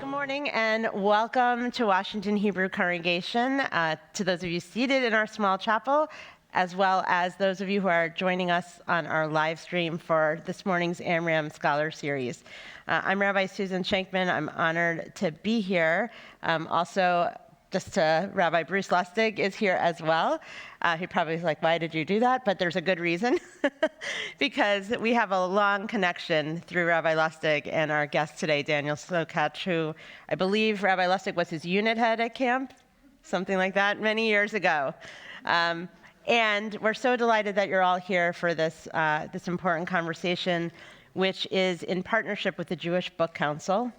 morning and welcome to Washington Hebrew Congregation, to those of you seated in our small chapel, as well as those of you who are joining us on our live stream for this morning's Amram Scholar Series. I'm Rabbi Susan Shankman. I'm honored to be here. Also, Rabbi Bruce Lustig is here as well. He probably is like, why did you do that? But there's a good reason, because we have a long connection through Rabbi Lustig and our guest today, Daniel Sokatch, who I believe Rabbi Lustig was his unit head at camp, something like that, many years ago. And we're so delighted that you're all here for this important conversation, which is in partnership with the Jewish Book Council.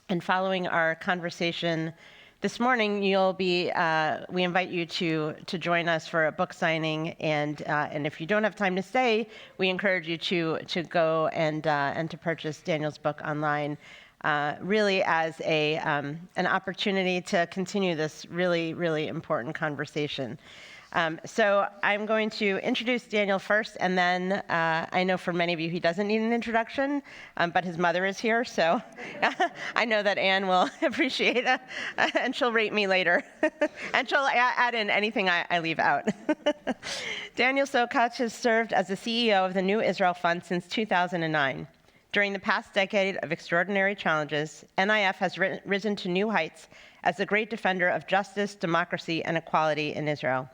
And following our conversation this morning, we invite you to join us for a book signing, and if you don't have time to stay, we encourage you to go and to purchase Daniel's book online, really as an opportunity to continue this really, really important conversation. So I'm going to introduce Daniel first, and then I know for many of you he doesn't need an introduction, but his mother is here, so I know that Anne will appreciate it, and she'll rate me later, and she'll add in anything I leave out. Daniel Sokatch has served as the CEO of the New Israel Fund since 2009. During the past decade of extraordinary challenges, NIF has risen to new heights as the great defender of justice, democracy, and equality in Israel.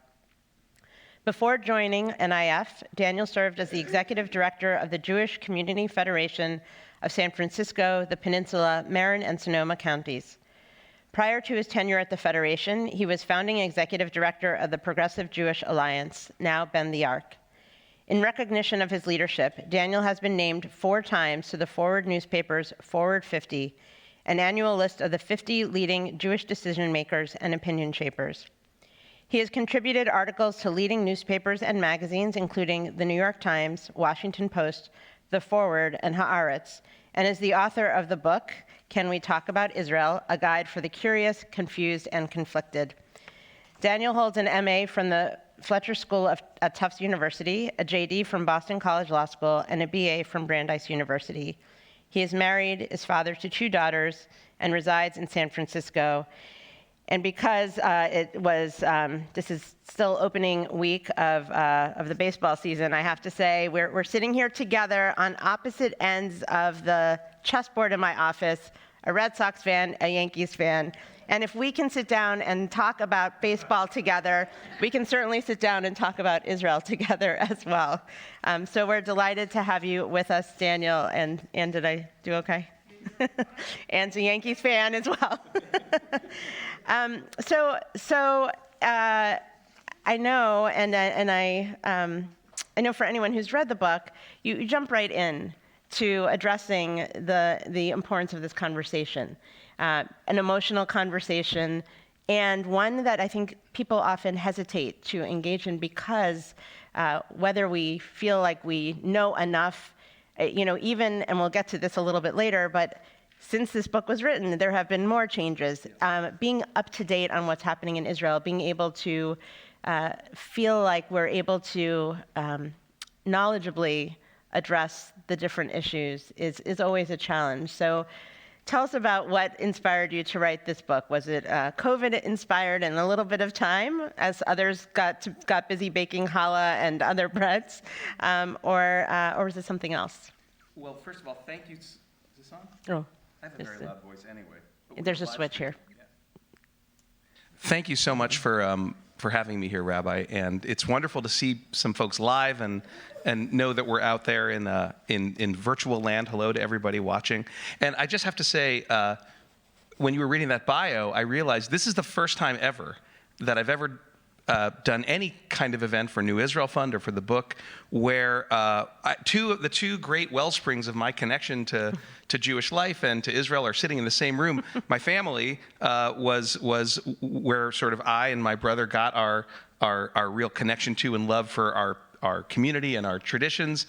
Before joining NIF, Daniel served as the executive director of the Jewish Community Federation of San Francisco, the Peninsula, Marin, and Sonoma counties. Prior to his tenure at the Federation, he was founding executive director of the Progressive Jewish Alliance, now Bend the Arc. In recognition of his leadership, Daniel has been named 4 times to the Forward newspaper's Forward 50, an annual list of the 50 leading Jewish decision makers and opinion shapers. He has contributed articles to leading newspapers and magazines, including the New York Times, Washington Post, The Forward, and Haaretz, and is the author of the book, Can We Talk About Israel? A Guide for the Curious, Confused, and Conflicted. Daniel holds an MA from the Fletcher School at Tufts University, a JD from Boston College Law School, and a BA from Brandeis University. He is married, is father to 2 daughters, and resides in San Francisco. And because this is still opening week of the baseball season, I have to say we're sitting here together on opposite ends of the chessboard in my office, a Red Sox fan, a Yankees fan. And if we can sit down and talk about baseball together, we can certainly sit down and talk about Israel together as well. So we're delighted to have you with us, Daniel. And did I do okay? Anne's a Yankees fan as well. So I know, and I know for anyone who's read the book, you jump right in to addressing the importance of this conversation, an emotional conversation, and one that I think people often hesitate to engage in because whether we feel like we know enough, even, and we'll get to this a little bit later, but since this book was written, there have been more changes. Being up to date on what's happening in Israel, being able to feel like we're able to knowledgably address the different issues is always a challenge. So tell us about what inspired you to write this book. Was it COVID inspired and a little bit of time as others got busy baking challah and other breads, or was it something else? Well, first of all, thank you. Is this on? Oh, I have a very loud voice anyway. There's a switch here. Yeah. Thank you so much for having me here, Rabbi. And it's wonderful to see some folks live and know that we're out there in virtual land. Hello to everybody watching. And I just have to say, when you were reading that bio, I realized this is the first time ever that I've ever done any kind of event for New Israel Fund or for the book where the two great wellsprings of my connection to Jewish life and to Israel are sitting in the same room. My family was where sort of I and my brother got our real connection to and love for our community and our traditions,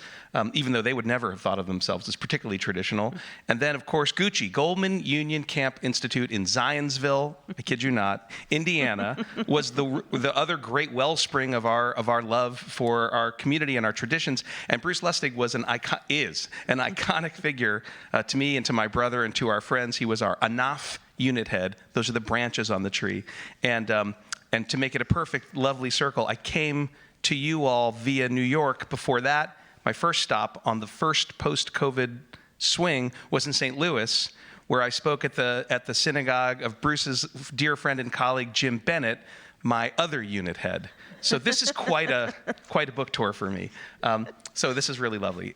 even though they would never have thought of themselves as particularly traditional. And then, of course, Gucci, Goldman Union Camp Institute in Zionsville, I kid you not, Indiana, was the other great wellspring of our love for our community and our traditions. And Bruce Lustig was an iconic figure to me and to my brother and to our friends. He was our Anaf unit head. Those are the branches on the tree. And to make it a perfect, lovely circle, I came to you all via New York. Before that, my first stop on the first post-COVID swing was in St. Louis, where I spoke at the synagogue of Bruce's dear friend and colleague, Jim Bennett, my other unit head. So this is quite a book tour for me. So this is really lovely.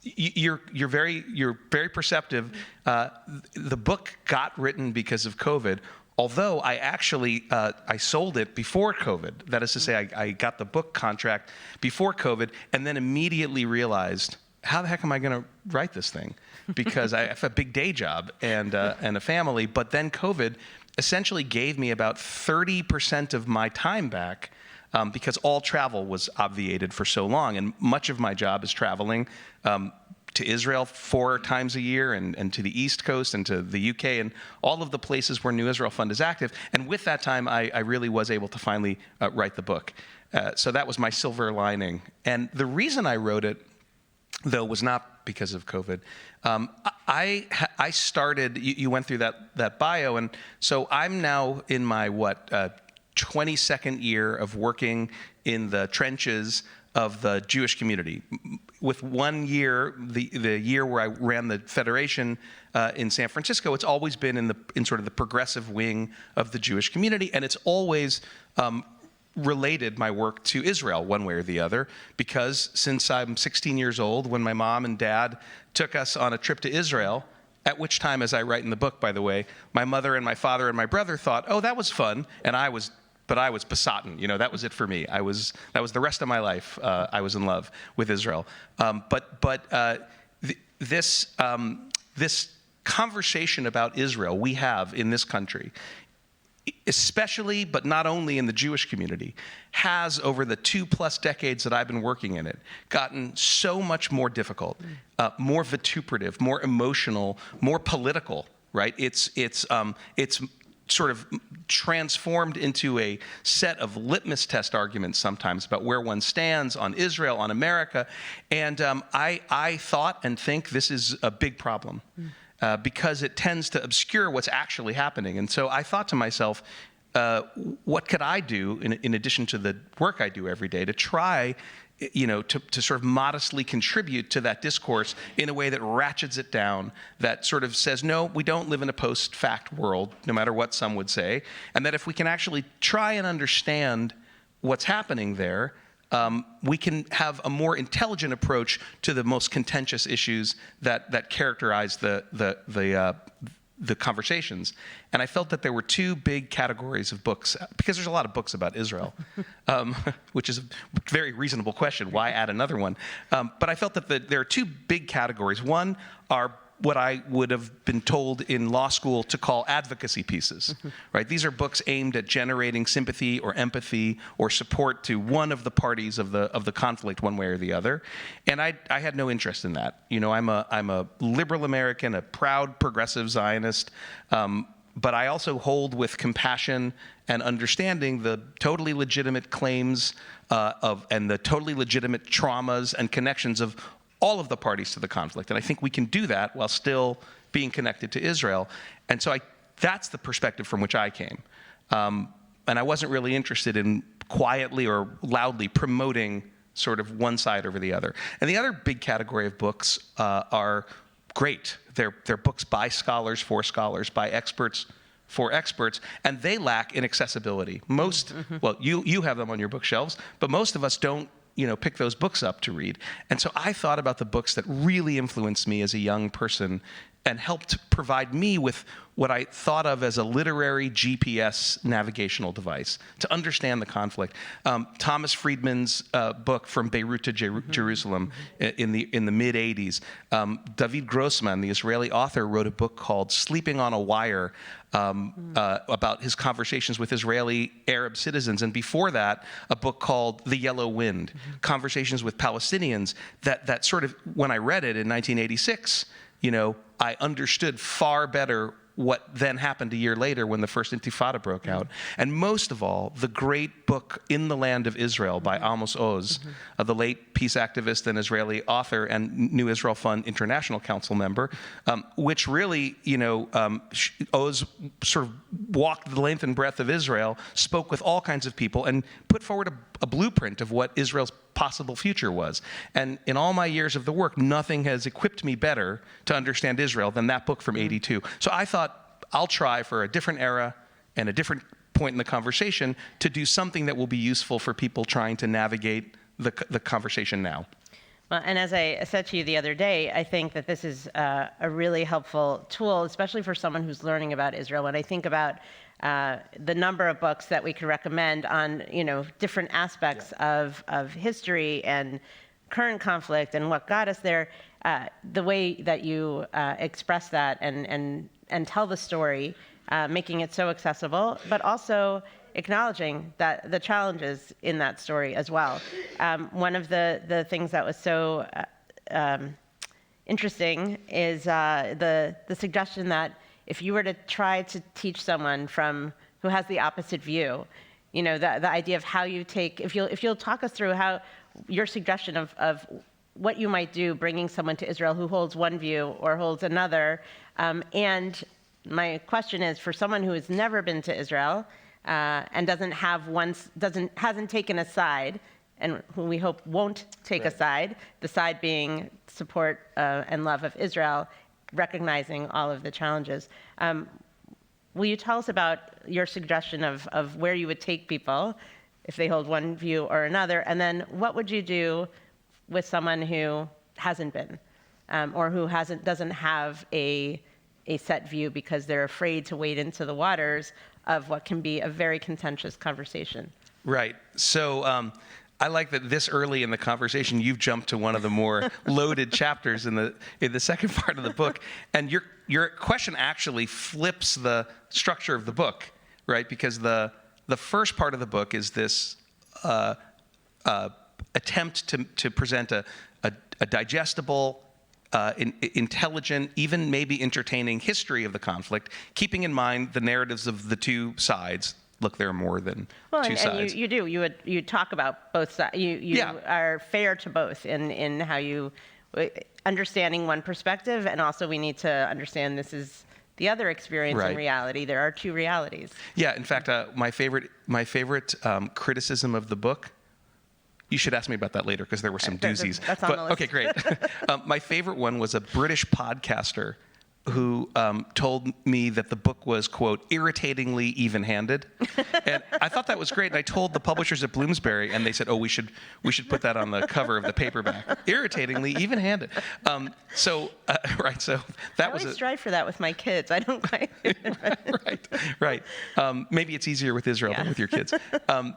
You're very perceptive. The book got written because of COVID, although I actually I sold it before COVID. That is to say, I got the book contract before COVID, and then immediately realized, how the heck am I going to write this thing? Because I have a big day job and a family. But then COVID essentially gave me about 30% of my time back. Because all travel was obviated for so long. And much of my job is traveling to Israel 4 times a year and to the East Coast and to the UK and all of the places where New Israel Fund is active. And with that time, I really was able to finally write the book. So that was my silver lining. And the reason I wrote it, though, was not because of COVID. I started, you went through that bio, and so I'm now in my, 22nd year of working in the trenches of the Jewish community. With 1 year, the year where I ran the Federation in San Francisco, it's always been in sort of the progressive wing of the Jewish community, and it's always related my work to Israel one way or the other, because since I'm 16 years old, when my mom and dad took us on a trip to Israel, at which time, as I write in the book, by the way, my mother and my father and my brother thought, oh, that was fun, and I was besotted. That was it for me. That was the rest of my life. I was in love with Israel. This conversation about Israel we have in this country, especially, but not only in the Jewish community, has, over the 2+ decades that I've been working in it, gotten so much more difficult, more vituperative, more emotional, more political, right? It's sort of transformed into a set of litmus test arguments sometimes about where one stands on Israel, on America. And I thought and think this is a big problem. Because it tends to obscure what's actually happening. And so I thought to myself, what could I do in addition to the work I do every day to try, to sort of modestly contribute to that discourse in a way that ratchets it down, that sort of says, no, we don't live in a post-fact world, no matter what some would say, and that if we can actually try and understand what's happening there, we can have a more intelligent approach to the most contentious issues that characterize the conversations. And I felt that there were 2 big categories of books, because there's a lot of books about Israel, which is a very reasonable question. Why add another one? But I felt that there are 2 big categories. One are what I would have been told in law school to call advocacy pieces, right? These are books aimed at generating sympathy or empathy or support to one of the parties of the conflict, one way or the other. And I had no interest in that. I'm a liberal American, a proud progressive Zionist, but I also hold with compassion and understanding the totally legitimate claims and the totally legitimate traumas and connections of all of the parties to the conflict. And I think we can do that while still being connected to Israel. And so that's the perspective from which I came. And I wasn't really interested in quietly or loudly promoting sort of one side over the other. And the other big category of books are great. They're books by scholars, for scholars, by experts, for experts, and they lack in accessibility. Most, well, you have them on your bookshelves, but most of us don't pick those books up to read. And so I thought about the books that really influenced me as a young person and helped provide me with what I thought of as a literary GPS navigational device to understand the conflict. Thomas Friedman's book From Beirut to Jerusalem in the mid 80s. David Grossman, the Israeli author, wrote a book called Sleeping on a Wire about his conversations with Israeli Arab citizens. And before that, a book called The Yellow Wind, conversations with Palestinians that sort of, when I read it in 1986, I understood far better what then happened a year later when the first Intifada broke out. And most of all, the great book In the Land of Israel by Amos Oz, the late peace activist and Israeli author and New Israel Fund International Council member, which really, Oz sort of walked the length and breadth of Israel, spoke with all kinds of people, and put forward a blueprint of what Israel's possible future was. And in all my years of the work, nothing has equipped me better to understand Israel than that book from '82. So I thought I'll try for a different era and a different point in the conversation to do something that will be useful for people trying to navigate the conversation now. Well, and as I said to you the other day, I think that this is a really helpful tool, especially for someone who's learning about Israel. When I think about the number of books that we could recommend on, different aspects of history and current conflict and what got us there, the way that you express that and tell the story, making it so accessible, but also acknowledging that the challenges in that story as well. One of the things that was so interesting is the suggestion that if you were to try to teach someone who has the opposite view, the idea of how you take, if you'll talk us through how your suggestion of what you might do bringing someone to Israel who holds one view or holds another. And my question is, for someone who has never been to Israel and hasn't taken a side, and who we hope won't take a side, the side being support and love of Israel, recognizing all of the challenges. Will you tell us about your suggestion of where you would take people if they hold one view or another, and then what would you do with someone who hasn't been, or who doesn't have a set view because they're afraid to wade into the waters of what can be a very contentious conversation? Right. So I like that this early in the conversation, you've jumped to one of the more loaded chapters in the second part of the book, and your question actually flips the structure of the book, right? Because the first part of the book is this attempt to present a digestible, intelligent, even maybe entertaining history of the conflict, keeping in mind the narratives of the two sides. Look, there are more than two sides. And you talk about both sides. You are fair to both in how you understanding one perspective, and also we need to understand this is the other experience in reality. There are two realities. Yeah. In fact, my favorite criticism of the book. You should ask me about that later because there were some doozies. That's on the list. Okay, great. My favorite one was a British podcaster who told me that the book was, quote, irritatingly even-handed. And I thought that was great. And I told the publishers at Bloomsbury, and they said, oh, we should put that on the cover of the paperback. Irritatingly even-handed. So that was. I always strive for that with my kids. I don't quite. Right. Maybe it's easier with Israel than with your kids. The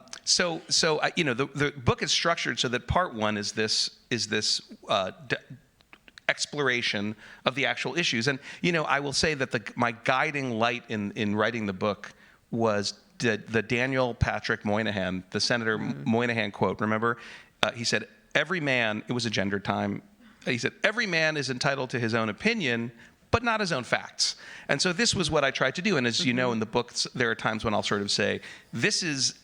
book is structured so that part one is this exploration of the actual issues. And, I will say that my guiding light in writing the book was the Daniel Patrick Moynihan, the Senator Moynihan quote. Remember? He said, every man, it was a gender time, he said, every man is entitled to his own opinion, but not his own facts. And so this was what I tried to do. And as you know, in the books, there are times when I'll sort of say, this is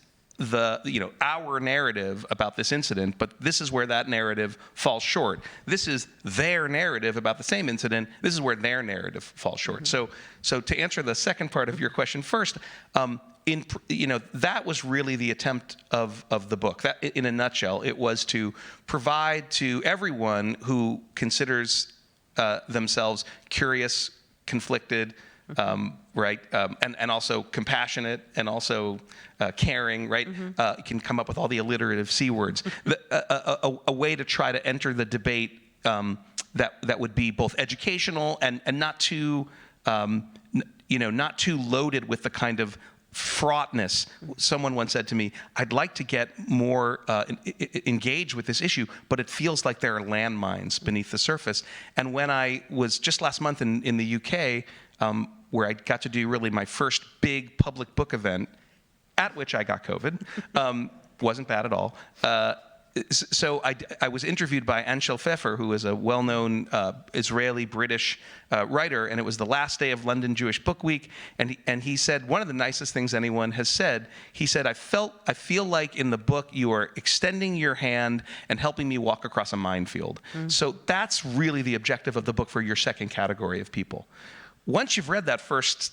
our narrative about this incident, but this is where that narrative falls short. This is their narrative about the same incident. This is where their narrative falls short. So to answer the second part of your question first, that was really the attempt of the book. That, in a nutshell, it was to provide to everyone who considers themselves curious, conflicted, and also compassionate and also caring, right? You can come up with all the alliterative C words. A way to try to enter the debate that would be both educational and not too not too loaded with the kind of fraughtness. Someone once said to me, I'd like to get more engaged with this issue, but it feels like there are landmines beneath the surface. And when I was just last month in the UK, where I got to do really my first big public book event, at which I got COVID, wasn't bad at all. So I was interviewed by Anshel Pfeffer, who is a well-known Israeli-British writer, and it was the last day of London Jewish Book Week, and he said one of the nicest things anyone has said. He said, I feel like in the book you are extending your hand and helping me walk across a minefield. So that's really the objective of the book for your second category of people. Once you've read that first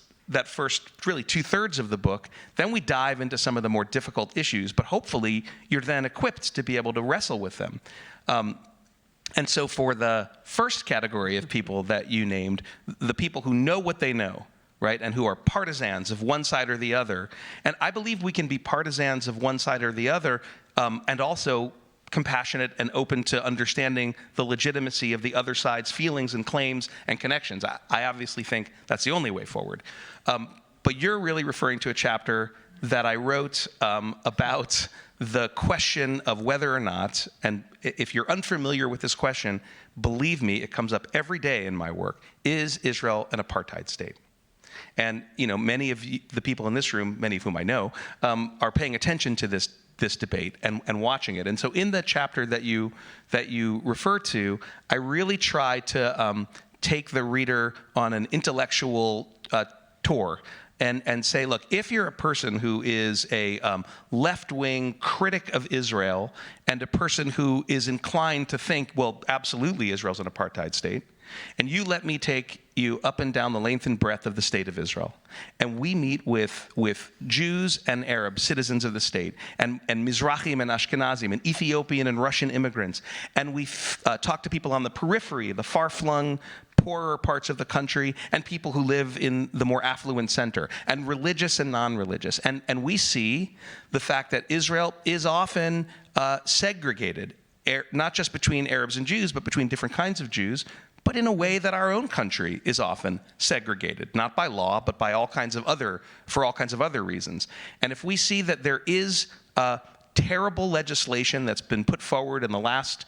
really 2/3 of the book, then we dive into some of the more difficult issues, but hopefully you're then equipped to be able to wrestle with them. And so for the first category of people that you named, the people who know what they know, right, and who are partisans of one side or the other, and I believe we can be partisans of one side or the other, and also compassionate and open to understanding the legitimacy of the other side's feelings and claims and connections. I obviously think that's the only way forward. But you're really referring to a chapter that I wrote about the question of whether or not, and if you're unfamiliar with this question, believe me, it comes up every day in my work, is Israel an apartheid state? And many of the people in this room, many of whom I know, are paying attention to this debate and watching it. And so in the chapter that you refer to, I really try to take the reader on an intellectual tour and say, look, if you're a person who is a left-wing critic of Israel and a person who is inclined to think, well, absolutely, Israel's an apartheid state, and you let me take you up and down the length and breadth of the state of Israel, and we meet with Jews and Arab citizens of the state, and Mizrahim and Ashkenazim, and Ethiopian and Russian immigrants, and we talk to people on the periphery, the far-flung, poorer parts of the country, and people who live in the more affluent center, and religious and non-religious. And we see the fact that Israel is often segregated, not just between Arabs and Jews, but between different kinds of Jews, but in a way that our own country is often segregated, not by law, but by all kinds of other reasons. And if we see that there is terrible legislation that's been put forward in the last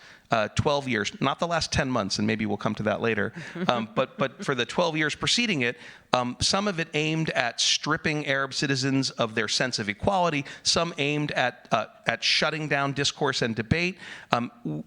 12 years, not the last 10 months, and maybe we'll come to that later, but for the 12 years preceding it, some of it aimed at stripping Arab citizens of their sense of equality, some aimed at shutting down discourse and debate.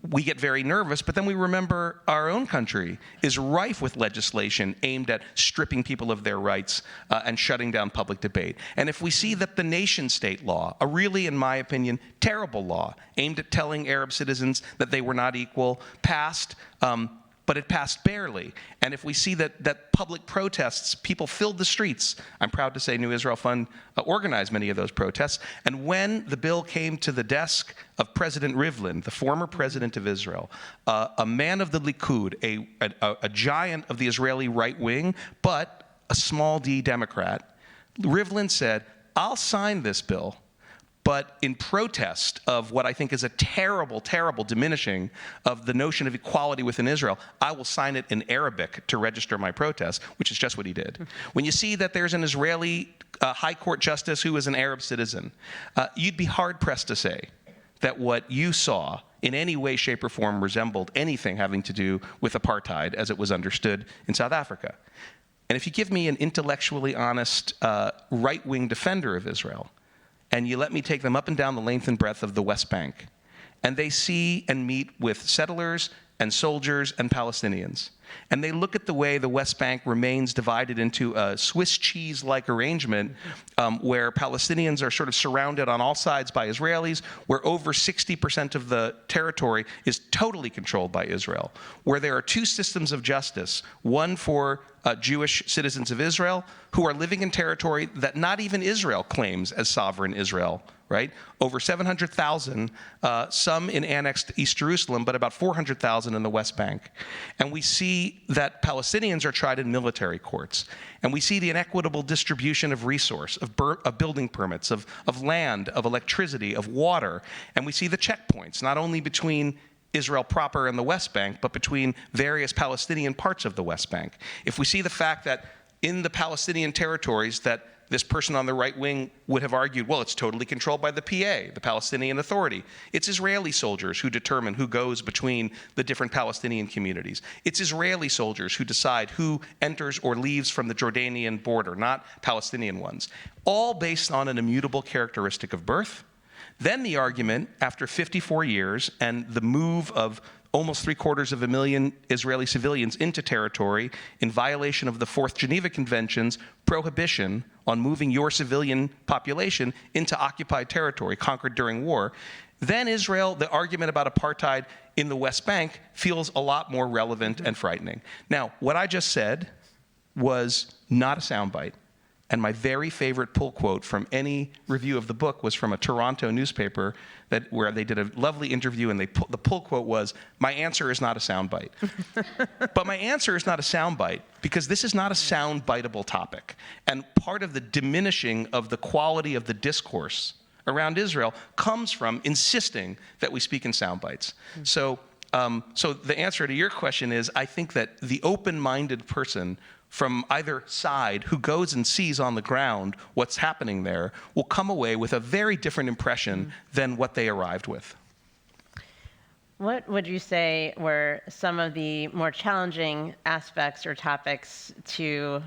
We get very nervous, but then we remember our own country is rife with legislation aimed at stripping people of their rights and shutting down public debate. And if we see that the nation-state law, a really, in my opinion, terrible law, aimed at telling Arab citizens that they were not equal, passed, but it passed barely. And if we see that public protests, people filled the streets. I'm proud to say New Israel Fund organized many of those protests. And when the bill came to the desk of President Rivlin, the former president of Israel, a man of the Likud, a giant of the Israeli right wing, but a small d Democrat, Rivlin said, I'll sign this bill, but in protest of what I think is a terrible, terrible diminishing of the notion of equality within Israel, I will sign it in Arabic to register my protest, which is just what he did. When you see that there's an Israeli high court justice who is an Arab citizen, you'd be hard-pressed to say that what you saw in any way, shape, or form resembled anything having to do with apartheid as it was understood in South Africa. And if you give me an intellectually honest right-wing defender of Israel, and you let me take them up and down the length and breadth of the West Bank, and they see and meet with settlers and soldiers and Palestinians, and they look at the way the West Bank remains divided into a Swiss cheese-like arrangement where Palestinians are sort of surrounded on all sides by Israelis, where over 60% of the territory is totally controlled by Israel, where there are two systems of justice, one for Jewish citizens of Israel who are living in territory that not even Israel claims as sovereign Israel, right? Over 700,000, some in annexed East Jerusalem, but about 400,000 in the West Bank. And we see that Palestinians are tried in military courts. And we see the inequitable distribution of resource, of building permits, of land, of electricity, of water. And we see the checkpoints, not only between Israel proper and the West Bank, but between various Palestinian parts of the West Bank. If we see the fact that in the Palestinian territories that this person on the right wing would have argued, well, it's totally controlled by the PA, the Palestinian Authority. It's Israeli soldiers who determine who goes between the different Palestinian communities. It's Israeli soldiers who decide who enters or leaves from the Jordanian border, not Palestinian ones. All based on an immutable characteristic of birth. Then the argument, after 54 years and the move of almost 750,000 Israeli civilians into territory in violation of the Fourth Geneva Convention's prohibition on moving your civilian population into occupied territory conquered during war, then Israel, the argument about apartheid in the West Bank feels a lot more relevant and frightening. Now, what I just said was not a soundbite. And my very favorite pull quote from any review of the book was from a Toronto newspaper where they did a lovely interview, and the pull quote was, "My answer is not a soundbite." But my answer is not a soundbite because this is not a soundbiteable topic. And part of the diminishing of the quality of the discourse around Israel comes from insisting that we speak in soundbites. So the answer to your question is, I think that the open-minded person from either side who goes and sees on the ground what's happening there will come away with a very different impression than what they arrived with. What would you say were some of the more challenging aspects or topics to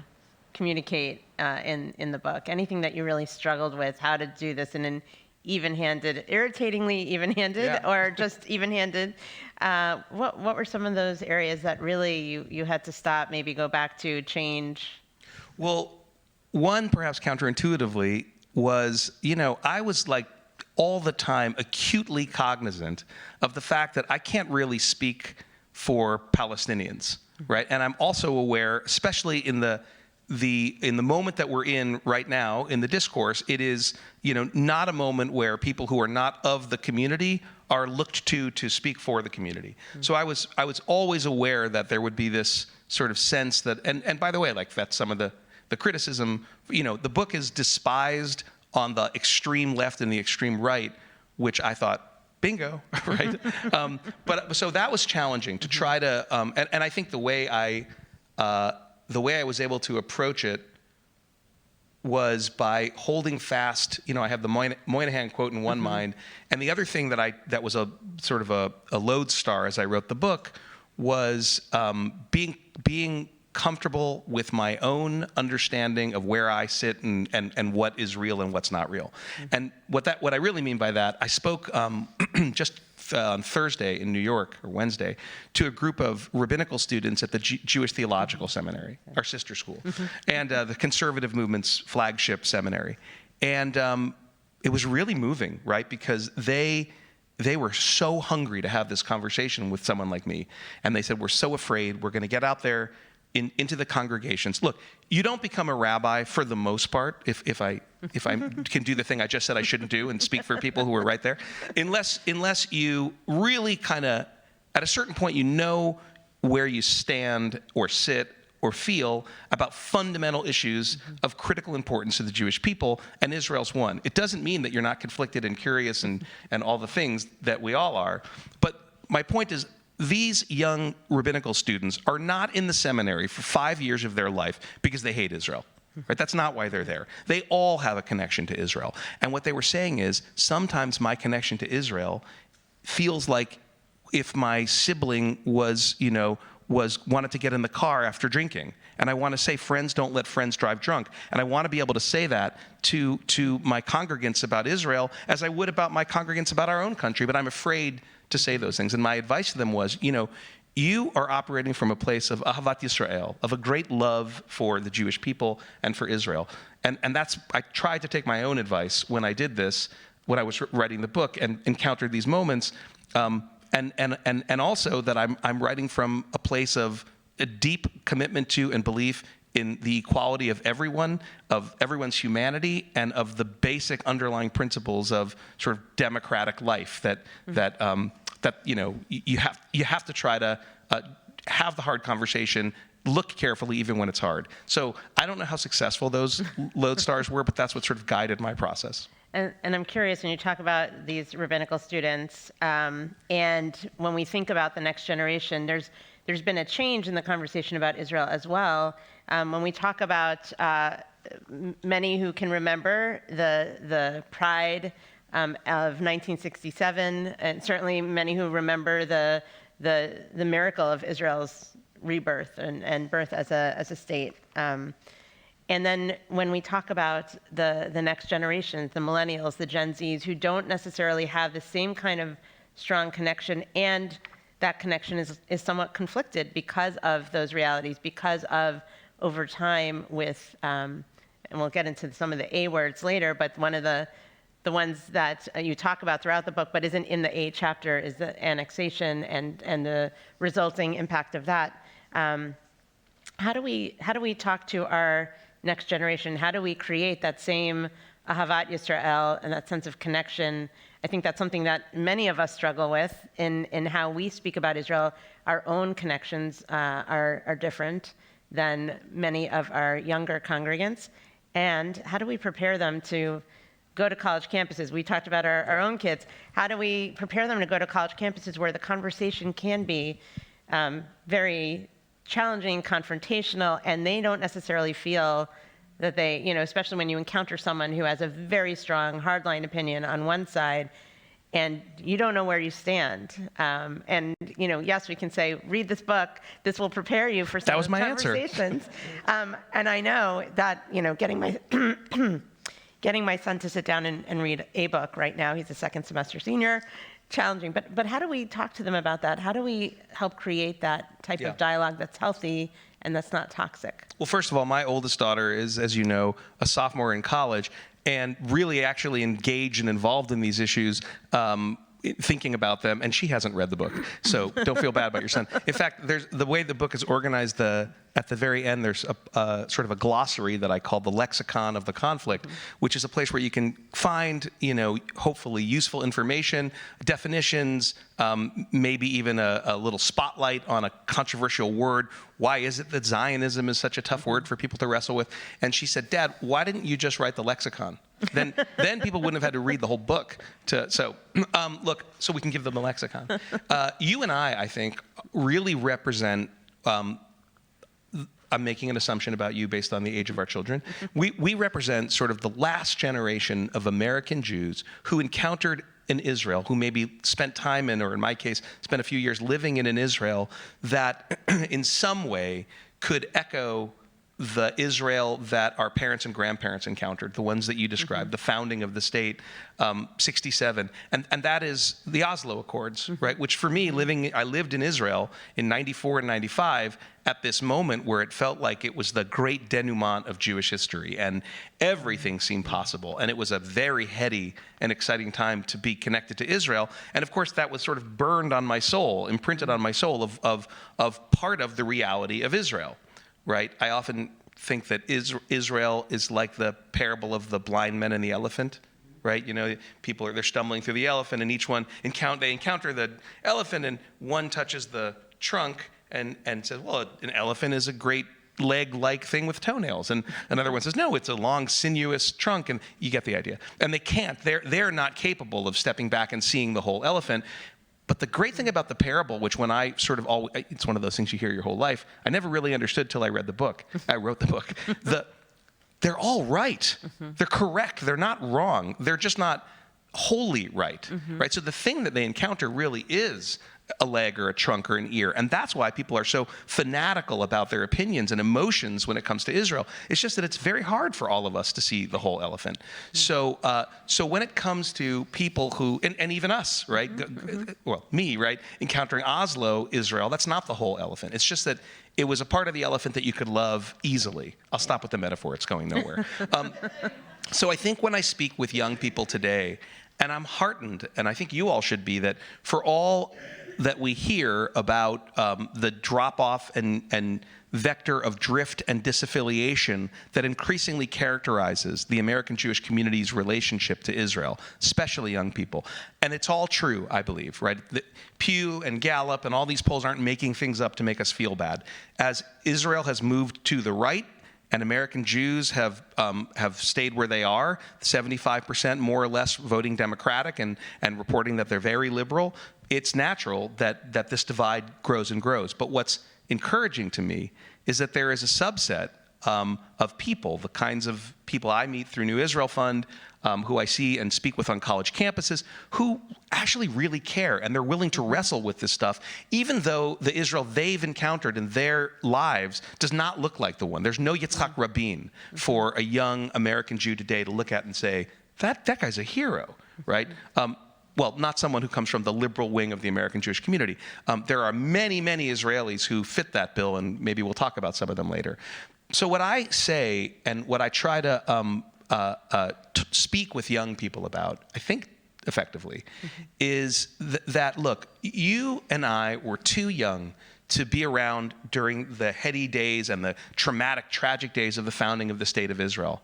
communicate in the book? Anything that you really struggled with, how to do this in an even-handed, irritatingly even-handed, or just even-handed? What were some of those areas that really you had to stop, maybe go back to, change? Well, one perhaps counterintuitively was, I was like all the time acutely cognizant of the fact that I can't really speak for Palestinians, right? And I'm also aware, especially in the moment that we're in right now in the discourse, it is not a moment where people who are not of the community are looked to speak for the community. So I was always aware that there would be this sort of sense that, and by the way, like that's some of the criticism. The book is despised on the extreme left and the extreme right, which I thought, bingo, right? But so that was challenging to try to, and I think the way I was able to approach it was by holding fast. I have the Moynihan quote in one mind, and the other thing that was a sort of a lodestar as I wrote the book was being comfortable with my own understanding of where I sit and what is real and what's not real. And what I really mean by that, I spoke just on Thursday in New York, or Wednesday, to a group of rabbinical students at the Jewish Theological Seminary, our sister school, and the conservative movement's flagship seminary. And it was really moving, right? Because they were so hungry to have this conversation with someone like me. And they said, we're so afraid, we're going to get out there into the congregations. Look, you don't become a rabbi for the most part, if I can do the thing I just said I shouldn't do and speak for people who are right there, unless you really kind of, at a certain point, where you stand or sit or feel about fundamental issues of critical importance to the Jewish people, and Israel's one. It doesn't mean that you're not conflicted and curious and all the things that we all are, but my point is, these young rabbinical students are not in the seminary for 5 years of their life because they hate Israel. Right? That's not why they're there. They all have a connection to Israel. And what they were saying is, sometimes my connection to Israel feels like if my sibling wanted to get in the car after drinking. And I want to say, friends don't let friends drive drunk. And I want to be able to say that to my congregants about Israel as I would about my congregants about our own country, but I'm afraid to say those things. And my advice to them was, you are operating from a place of Ahavat Yisrael, of a great love for the Jewish people and for Israel. And I tried to take my own advice when I did this, when I was writing the book and encountered these moments. And also that I'm writing from a place of a deep commitment to and belief in the equality of everyone, of everyone's humanity, and of the basic underlying principles of sort of democratic life that you have to try to have the hard conversation, look carefully even when it's hard. So I don't know how successful those lodestars were, but that's what sort of guided my process. And I'm curious, when you talk about these rabbinical students, and when we think about the next generation, there's been a change in the conversation about Israel as well. When we talk about many who can remember the pride of 1967, and certainly many who remember the miracle of Israel's rebirth and birth as a state. And then when we talk about the next generations, the millennials, the Gen Zs, who don't necessarily have the same kind of strong connection, and that connection is somewhat conflicted because of those realities, because of over time with, and we'll get into some of the A words later, but one of the ones that you talk about throughout the book but isn't in the A chapter is the annexation and the resulting impact of that. How do we talk to our next generation? How do we create that same Ahavat Yisrael and that sense of connection? I think that's something that many of us struggle with in how we speak about Israel. Our own connections are different than many of our younger congregants. And how do we prepare them to go to college campuses? We talked about our own kids. How do we prepare them to go to college campuses where the conversation can be very challenging, confrontational, and they don't necessarily feel that they, especially when you encounter someone who has a very strong hardline opinion on one side, and you don't know where you stand. And yes, we can say, read this book. This will prepare you for some of the conversations. And I know that getting my son to sit down and read a book right now. He's a second semester senior. Challenging, but how do we talk to them about that? How do we help create that type of dialogue that's healthy and that's not toxic? Well, first of all, my oldest daughter is, as you know, a sophomore in college and really actually engaged and involved in these issues, thinking about them, and she hasn't read the book, so don't feel bad about your son. In fact, the way the book is organized, at the very end, there's a sort of a glossary that I call the Lexicon of the conflict, which is a place where you can find, hopefully useful information, definitions, maybe even a little spotlight on a controversial word. Why is it that Zionism is such a tough word for people to wrestle with? And she said, Dad, why didn't you just write the lexicon? Then people wouldn't have had to read the whole book. So we can give them the lexicon. You and I think, really represent. I'm making an assumption about you based on the age of our children. We represent sort of the last generation of American Jews who encountered in Israel, who maybe spent time in, or in my case, spent a few years living in an Israel that in some way could echo the Israel that our parents and grandparents encountered, the ones that you described, the founding of the state, 67, and that is the Oslo Accords, right? Which for me, I lived in Israel in 94 and 95 at this moment where it felt like it was the great denouement of Jewish history, and everything seemed possible, and it was a very heady and exciting time to be connected to Israel, and of course that was sort of burned on my soul, imprinted on my soul of part of the reality of Israel. Right? I often think that Israel is like the parable of the blind men and the elephant, right? People they're stumbling through the elephant, and each one they encounter the elephant, and one touches the trunk and says, well, an elephant is a great leg-like thing with toenails, and another one says, no, it's a long, sinuous trunk, and you get the idea. And they can't. They're not capable of stepping back and seeing the whole elephant. But the great thing about the parable, which when I sort of it's one of those things you hear your whole life, I never really understood till I read the book. I wrote the book. They're all right. They're correct. They're not wrong. They're just not wholly right. Right? So the thing that they encounter really is a leg or a trunk or an ear. And that's why people are so fanatical about their opinions and emotions when it comes to Israel. It's just that it's very hard for all of us to see the whole elephant. So when it comes to people who, and even us, right? Well, me, right? Encountering Oslo, Israel, that's not the whole elephant. It's just that it was a part of the elephant that you could love easily. I'll stop with the metaphor. It's going nowhere. So I think when I speak with young people today, and I'm heartened, and I think you all should be, that for all that we hear about the drop-off and vector of drift and disaffiliation that increasingly characterizes the American Jewish community's relationship to Israel, especially young people. And it's all true, I believe, right? Pew and Gallup and all these polls aren't making things up to make us feel bad. As Israel has moved to the right, and American Jews have stayed where they are, 75% more or less voting Democratic and reporting that they're very liberal. it's natural that this divide grows and grows. But what's encouraging to me is that there is a subset of people, the kinds of people I meet through New Israel Fund, who I see and speak with on college campuses, who actually really care, and they're willing to wrestle with this stuff, even though the Israel they've encountered in their lives does not look like the one. There's no Yitzhak Rabin for a young American Jew today to look at and say, that guy's a hero, right? Well, not someone who comes from the liberal wing of the American Jewish community. There are many, many Israelis who fit that bill, and maybe we'll talk about some of them later. So what I say, and what I try to speak with young people about, I think effectively, is that, look, you and I were too young to be around during the heady days and the traumatic, tragic days of the founding of the State of Israel.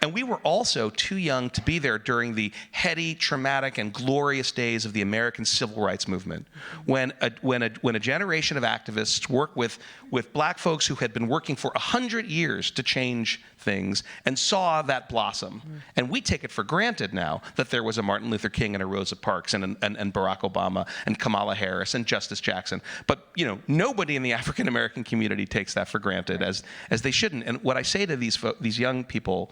And we were also too young to be there during the heady, traumatic, and glorious days of the American Civil Rights Movement, when a generation of activists worked with black folks who had been working for 100 years to change things and saw that blossom. And we take it for granted now that there was a Martin Luther King and a Rosa Parks and Barack Obama and Kamala Harris and Justice Jackson. But nobody in the African American community takes that for granted, as they shouldn't. And what I say to these young people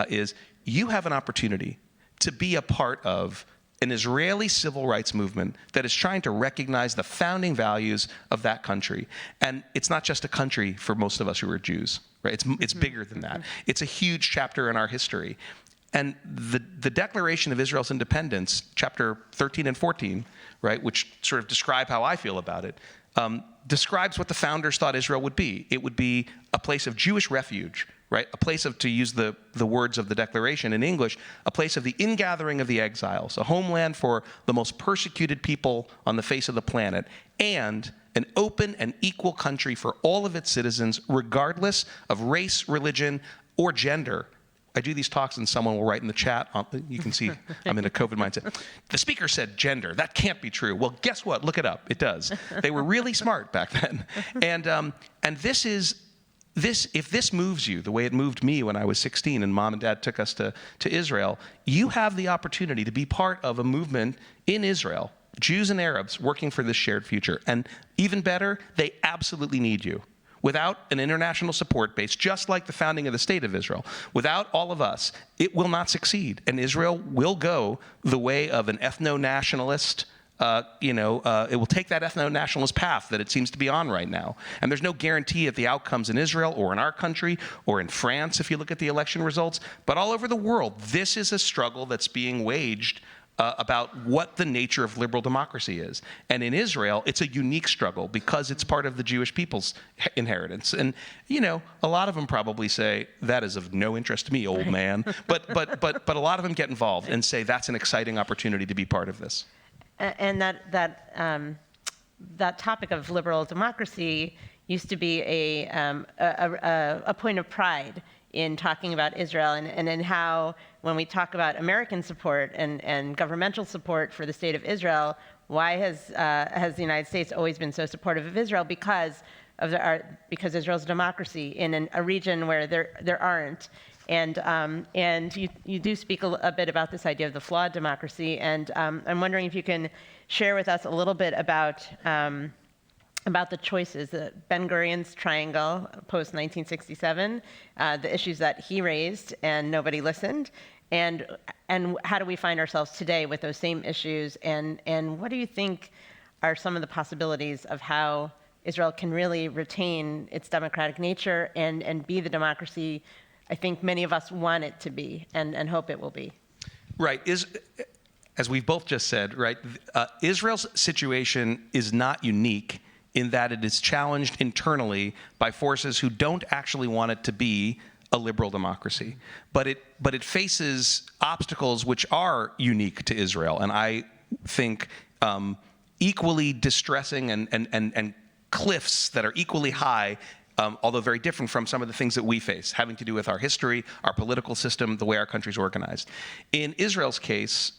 is, you have an opportunity to be a part of an Israeli civil rights movement that is trying to recognize the founding values of that country. And it's not just a country for most of us who are Jews, right? It's bigger than that. It's a huge chapter in our history. And the Declaration of Israel's Independence, chapter 13 and 14, right, which sort of describe how I feel about it, describes what the founders thought Israel would be. It would be a place of Jewish refuge, right? A place of, to use the words of the Declaration in English, a place of the ingathering of the exiles, a homeland for the most persecuted people on the face of the planet, and an open and equal country for all of its citizens, regardless of race, religion, or gender. I do these talks and someone will write in the chat, you can see I'm in a COVID mindset, the speaker said gender. That can't be true. Well, guess what? Look it up. It does. They were really smart back then. And if this moves you the way it moved me when I was 16 and mom and dad took us to Israel, you have the opportunity to be part of a movement in Israel, Jews and Arabs working for this shared future. And even better, they absolutely need you. Without an international support base, just like the founding of the State of Israel, without all of us, it will not succeed. And Israel will go the way of an ethno-nationalist, it will take that ethno-nationalist path that it seems to be on right now. And there's no guarantee of the outcomes in Israel or in our country or in France, if you look at the election results. But all over the world, this is a struggle that's being waged about what the nature of liberal democracy is. And in Israel, it's a unique struggle because it's part of the Jewish people's inheritance. And, a lot of them probably say, that is of no interest to me, old man. But a lot of them get involved and say, that's an exciting opportunity to be part of this. And that topic of liberal democracy used to be a point of pride in talking about Israel, and in how, when we talk about American support and governmental support for the State of Israel, why has the United States always been so supportive of Israel? Because Israel's a democracy in a region where there aren't. And you do speak a bit about this idea of the flawed democracy, and I'm wondering if you can share with us a little bit about the choices, the Ben-Gurion's triangle post-1967, the issues that he raised and nobody listened, and how do we find ourselves today with those same issues, and what do you think are some of the possibilities of how Israel can really retain its democratic nature and be the democracy I think many of us want it to be and hope it will be? Right. As we've both just said, right, Israel's situation is not unique in that it is challenged internally by forces who don't actually want it to be a liberal democracy. But it faces obstacles which are unique to Israel, and I think equally distressing and cliffs that are equally high, although very different from some of the things that we face, having to do with our history, our political system, the way our country's organized. In Israel's case,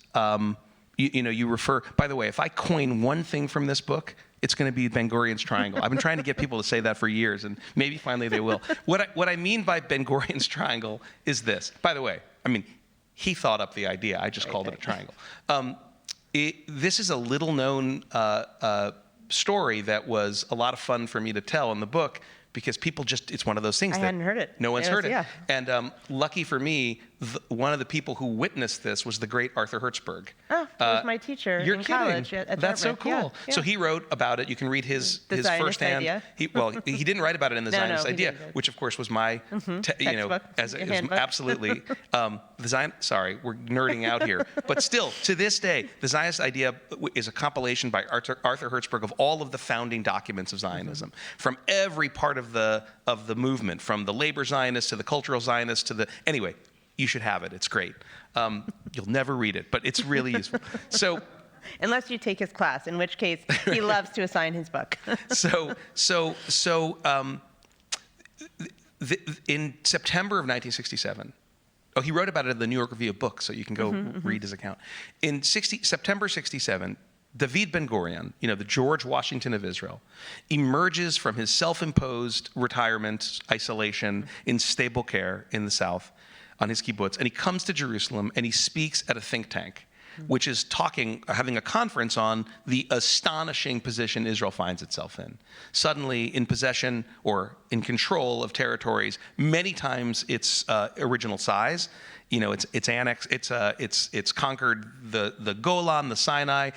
you refer, by the way, if I coin one thing from this book, it's going to be Ben-Gurion's triangle. I've been trying to get people to say that for years, and maybe finally they will. What I mean by Ben-Gurion's triangle is this. By the way, he thought up the idea. I just called it a triangle. This is a little-known story that was a lot of fun for me to tell in the book, because people it's one of those things I that hadn't heard it. no one's heard it. Yeah. And lucky for me, one of the people who witnessed this was the great Arthur Hertzberg. Oh, he was my teacher You're in kidding. college at That's so Dartmouth. cool. Yeah, So yeah. he wrote about it. You can read his Zionist firsthand. idea. He didn't write about it in the No, Zionist he idea, didn't. which of course was my, Textbook, as your it was handbook. absolutely the Zion. Sorry, we're nerding out here, but still, to this day, the Zionist idea is a compilation by Arthur Hertzberg of all of the founding documents of Zionism, from every part of the movement, from the labor Zionists to the cultural Zionists to the anyway. You should have it. It's great. You'll never read it, but it's really useful. So. Unless you take his class, in which case he loves to assign his book. In September of 1967, he wrote about it in the New York Review of Books, so you can go read his account. In September 67, David Ben-Gurion, the George Washington of Israel, emerges from his self-imposed retirement, isolation, in stable care in the South on his kibbutz, and he comes to Jerusalem and he speaks at a think tank, which is having a conference on the astonishing position Israel finds itself in. Suddenly in possession or in control of territories many times its original size. It's annexed, it's conquered the Golan, the Sinai,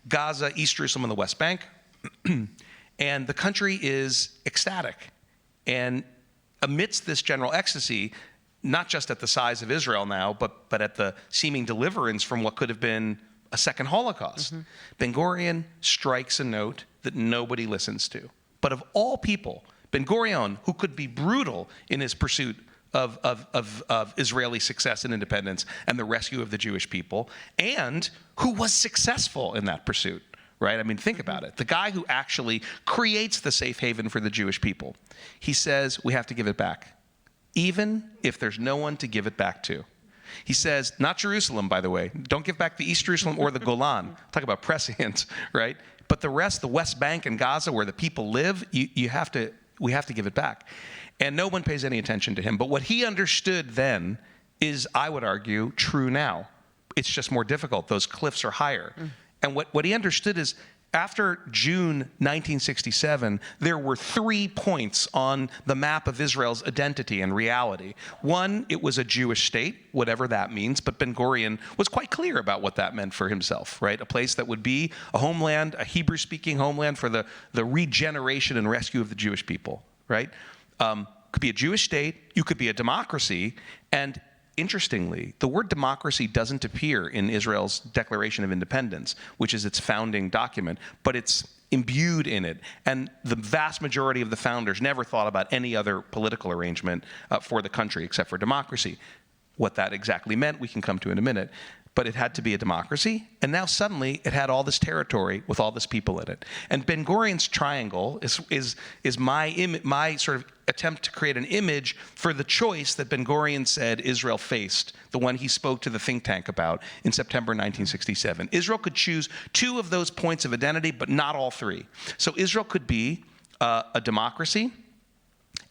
Gaza, East Jerusalem, and the West Bank. And the country is ecstatic. And amidst this general ecstasy, not just at the size of Israel now, but at the seeming deliverance from what could have been a second Holocaust, Ben-Gurion strikes a note that nobody listens to. But of all people, Ben-Gurion, who could be brutal in his pursuit of Israeli success and independence and the rescue of the Jewish people, and who was successful in that pursuit, right? I mean, think about it. The guy who actually creates the safe haven for the Jewish people, he says, we have to give it back, even if there's no one to give it back to. He says, not Jerusalem, by the way. Don't give back the East Jerusalem or the Golan. Talk about prescience, right? But the rest, the West Bank and Gaza, where the people live, we have to give it back. And no one pays any attention to him. But what he understood then is, I would argue, true now. It's just more difficult. Those cliffs are higher. And what he understood is, after June 1967, there were 3 points on the map of Israel's identity and reality. One, it was a Jewish state, whatever that means, but Ben-Gurion was quite clear about what that meant for himself, right? A place that would be a homeland, a Hebrew-speaking homeland for the regeneration and rescue of the Jewish people, right? Could be a Jewish state, you could be a democracy, and interestingly, the word democracy doesn't appear in Israel's Declaration of Independence, which is its founding document, but it's imbued in it. And the vast majority of the founders never thought about any other political arrangement for the country except for democracy. What that exactly meant, we can come to in a minute. But it had to be a democracy, and now suddenly it had all this territory with all this people in it. And Ben-Gurion's triangle is my sort of attempt to create an image for the choice that Ben-Gurion said Israel faced, the one he spoke to the think tank about in September 1967. Israel could choose 2 of those points of identity, but not all 3. So Israel could be a democracy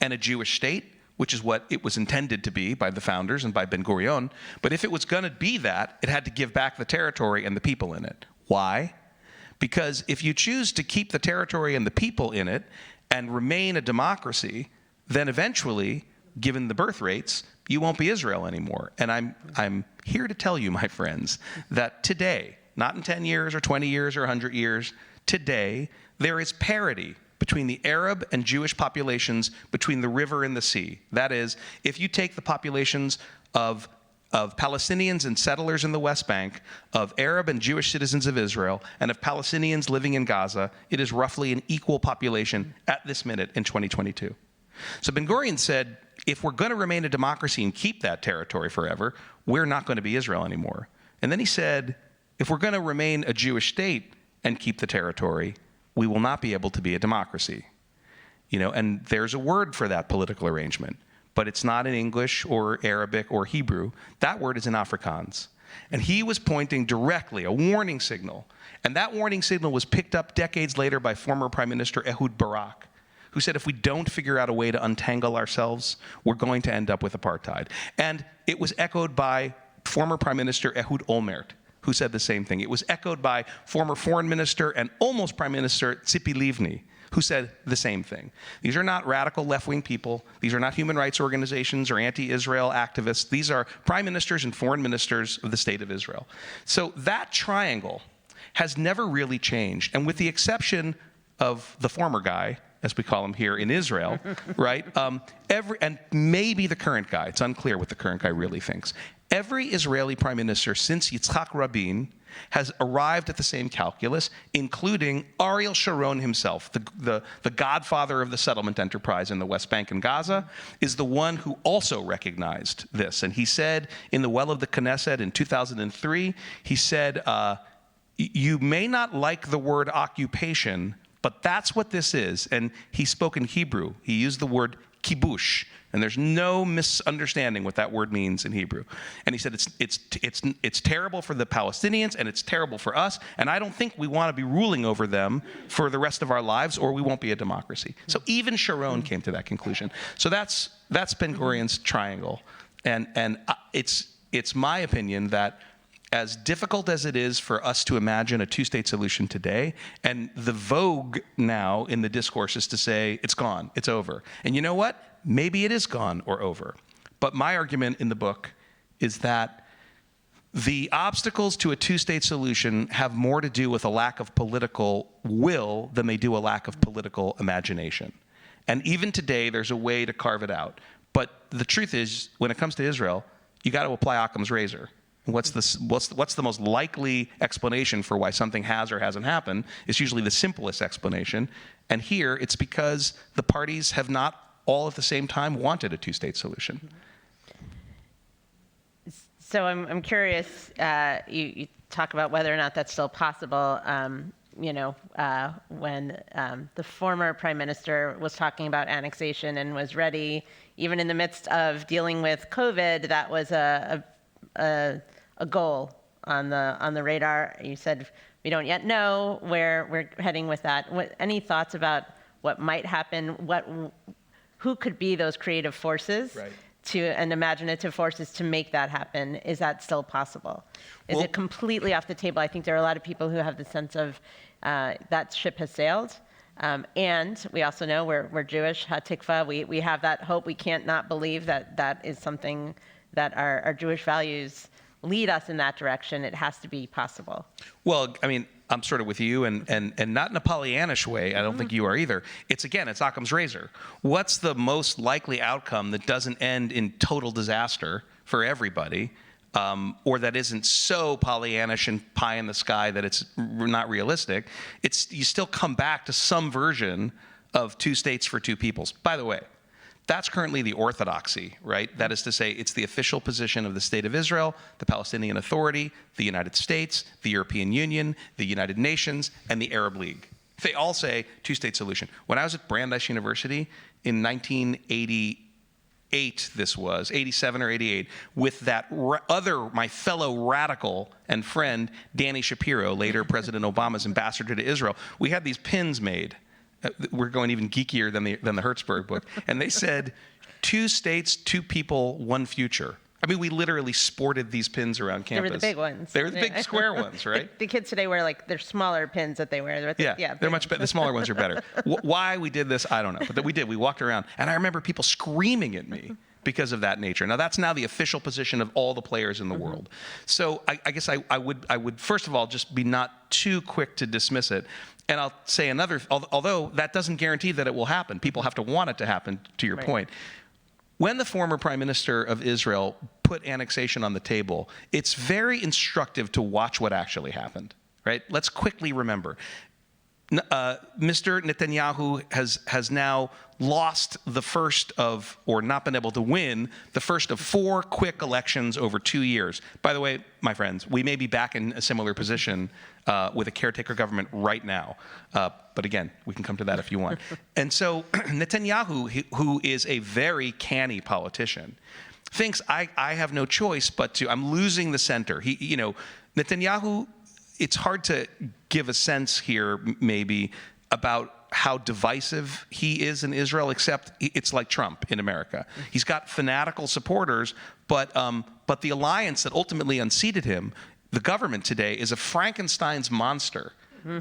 and a Jewish state, which is what it was intended to be by the founders and by Ben-Gurion. But if it was going to be that, it had to give back the territory and the people in it. Why? Because if you choose to keep the territory and the people in it and remain a democracy, then eventually, given the birth rates, you won't be Israel anymore. And I'm here to tell you, my friends, that today, not in 10 years or 20 years or 100 years, today, there is parity between the Arab and Jewish populations between the river and the sea. That is, if you take the populations of Palestinians and settlers in the West Bank, of Arab and Jewish citizens of Israel, and of Palestinians living in Gaza, it is roughly an equal population at this minute in 2022. So Ben-Gurion said, if we're going to remain a democracy and keep that territory forever, we're not going to be Israel anymore. And then he said, if we're going to remain a Jewish state and keep the territory, we will not be able to be a democracy. And there's a word for that political arrangement, but it's not in English or Arabic or Hebrew. That word is in Afrikaans. And he was pointing directly, a warning signal. And that warning signal was picked up decades later by former Prime Minister Ehud Barak, who said, if we don't figure out a way to untangle ourselves, we're going to end up with apartheid. And it was echoed by former Prime Minister Ehud Olmert, who said the same thing. It was echoed by former foreign minister and almost prime minister Tzipi Livni, who said the same thing. These are not radical left-wing people. These are not human rights organizations or anti-Israel activists. These are prime ministers and foreign ministers of the state of Israel. So that triangle has never really changed. And with the exception of the former guy, as we call him here in Israel, right? And maybe the current guy. It's unclear what the current guy really thinks. Every Israeli prime minister since Yitzhak Rabin has arrived at the same calculus, including Ariel Sharon himself, the godfather of the settlement enterprise in the West Bank and Gaza, is the one who also recognized this. And he said in the well of the Knesset in 2003, he said, you may not like the word occupation, but that's what this is. And he spoke in Hebrew. He used the word kibush. And there's no misunderstanding what that word means in Hebrew. And he said it's terrible for the Palestinians and it's terrible for us. And I don't think we want to be ruling over them for the rest of our lives, or we won't be a democracy. So even Sharon came to that conclusion. So that's Ben-Gurion's triangle. And it's my opinion that as difficult as it is for us to imagine a two-state solution today, and the vogue now in the discourse is to say, it's gone, it's over. And you know what? Maybe it is gone or over. But my argument in the book is that the obstacles to a two-state solution have more to do with a lack of political will than they do a lack of political imagination. And even today, there's a way to carve it out. But the truth is, when it comes to Israel, you got to apply Occam's razor. What's the most likely explanation for why something has or hasn't happened? It's usually the simplest explanation. And here, it's because the parties have not all at the same time wanted a two-state solution. So I'm curious, you talk about whether or not that's still possible. When the former prime minister was talking about annexation and was ready, even in the midst of dealing with COVID, that was a goal on the radar. You said we don't yet know where we're heading with that. Any thoughts about what might happen? Who could be those creative forces and imaginative forces to make that happen? Is that still possible? Is it completely off the table? I think there are a lot of people who have the sense of that ship has sailed. And we also know we're Jewish, Hatikva. We have that hope. We can't not believe that is something that our Jewish values lead us in that direction. It has to be possible. Well, I mean, I'm sort of with you, and not in a Pollyannish way. I don't think you are either. It's Occam's razor. What's the most likely outcome that doesn't end in total disaster for everybody, or that isn't so Pollyannish and pie in the sky that it's not realistic? You still come back to some version of two states for two peoples. By the way, that's currently the orthodoxy, right? That is to say, it's the official position of the State of Israel, the Palestinian Authority, the United States, the European Union, the United Nations, and the Arab League. They all say two-state solution. When I was at Brandeis University in 1988, 87 or 88, with that my fellow radical and friend, Danny Shapiro, later President Obama's ambassador to Israel, we had these pins made. We're going even geekier than the Hertzberg book. And they said, 2 states, 2 people, 1 future. I mean, we literally sported these pins around campus. They were the big ones. They were the big square ones, right? The kids today wear they're smaller pins that they wear. They're much better. The smaller ones are better. Why we did this, I don't know. But we did. We walked around. And I remember people screaming at me because of that nature. Now, that's now the official position of all the players in the world. So I guess I would, first of all, just be not too quick to dismiss it. And I'll say although that doesn't guarantee that it will happen. People have to want it to happen, to your point. When the former prime minister of Israel put annexation on the table, it's very instructive to watch what actually happened, right? Let's quickly remember. Mr. Netanyahu has now lost the first of, or not been able to win, the first of 4 quick elections over 2 years. By the way, my friends, we may be back in a similar position with a caretaker government right now. But again, we can come to that if you want. And so Netanyahu, who is a very canny politician, thinks I have no choice but to, I'm losing the center. Netanyahu, it's hard to give a sense here maybe about how divisive he is in Israel, except it's like Trump in America. He's got fanatical supporters, but the alliance that ultimately unseated him the government today is a Frankenstein's monster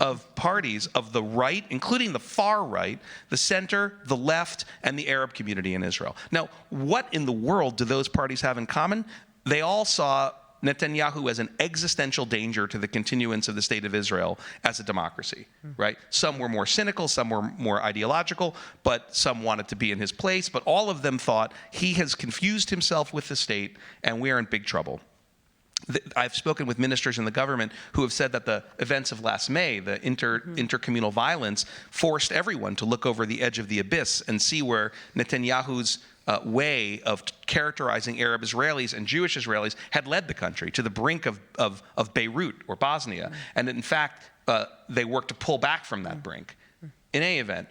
of parties of the right, including the far right, the center, the left, and the Arab community in Israel. Now, what in the world do those parties have in common? They all saw Netanyahu as an existential danger to the continuance of the state of Israel as a democracy, right? Some were more cynical, some were more ideological, but some wanted to be in his place. But all of them thought he has confused himself with the state, and we are in big trouble. I've spoken with ministers in the government who have said that the events of last May, the intercommunal violence, forced everyone to look over the edge of the abyss and see where Netanyahu's way of characterizing Arab Israelis and Jewish Israelis had led the country to the brink of Beirut or Bosnia. And in fact, they worked to pull back from that brink. In any event,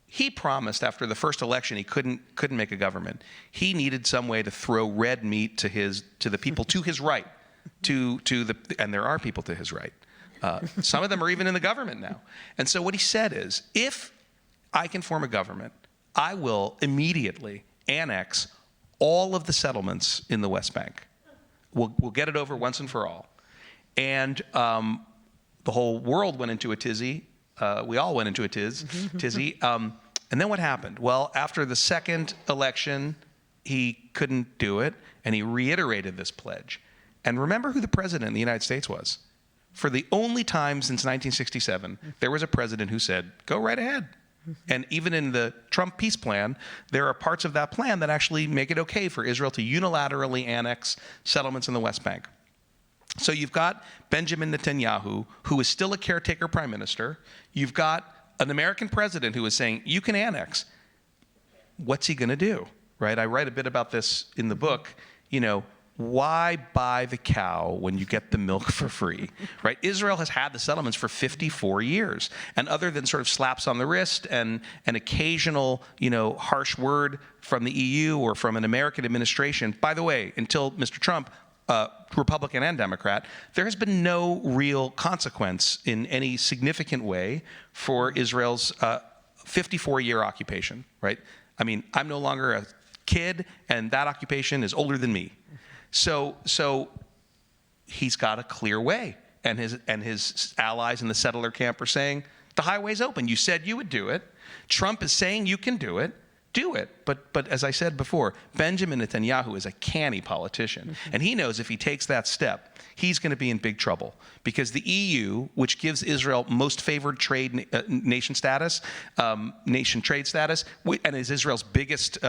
he promised after the first election he couldn't make a government. He needed some way to throw red meat to the people to his right. And there are people to his right. Some of them are even in the government now. And so what he said is, if I can form a government, I will immediately annex all of the settlements in the West Bank. We'll get it over once and for all. And the whole world went into a tizzy. We all went into a tizzy. And then what happened? Well, after the second election, he couldn't do it, and he reiterated this pledge. And remember who the president of the United States was. For the only time since 1967, there was a president who said, go right ahead. And even in the Trump peace plan, there are parts of that plan that actually make it okay for Israel to unilaterally annex settlements in the West Bank. So you've got Benjamin Netanyahu, who is still a caretaker prime minister. You've got an American president who is saying, you can annex. What's he going to do, right? I write a bit about this in the book. Why buy the cow when you get the milk for free, right? Israel has had the settlements for 54 years. And other than sort of slaps on the wrist and an occasional, harsh word from the EU or from an American administration, by the way, until Mr. Trump, Republican and Democrat, there has been no real consequence in any significant way for Israel's 54-year occupation, right? I mean, I'm no longer a kid, and that occupation is older than me. So he's got a clear way, and his allies in the settler camp are saying, the highway's open. You said you would do it. Trump is saying you can do it. Do it. But as I said before, Benjamin Netanyahu is a canny politician, and he knows if he takes that step, he's going to be in big trouble, because the EU, which gives Israel most favored nation status, nation trade status, and is Israel's biggest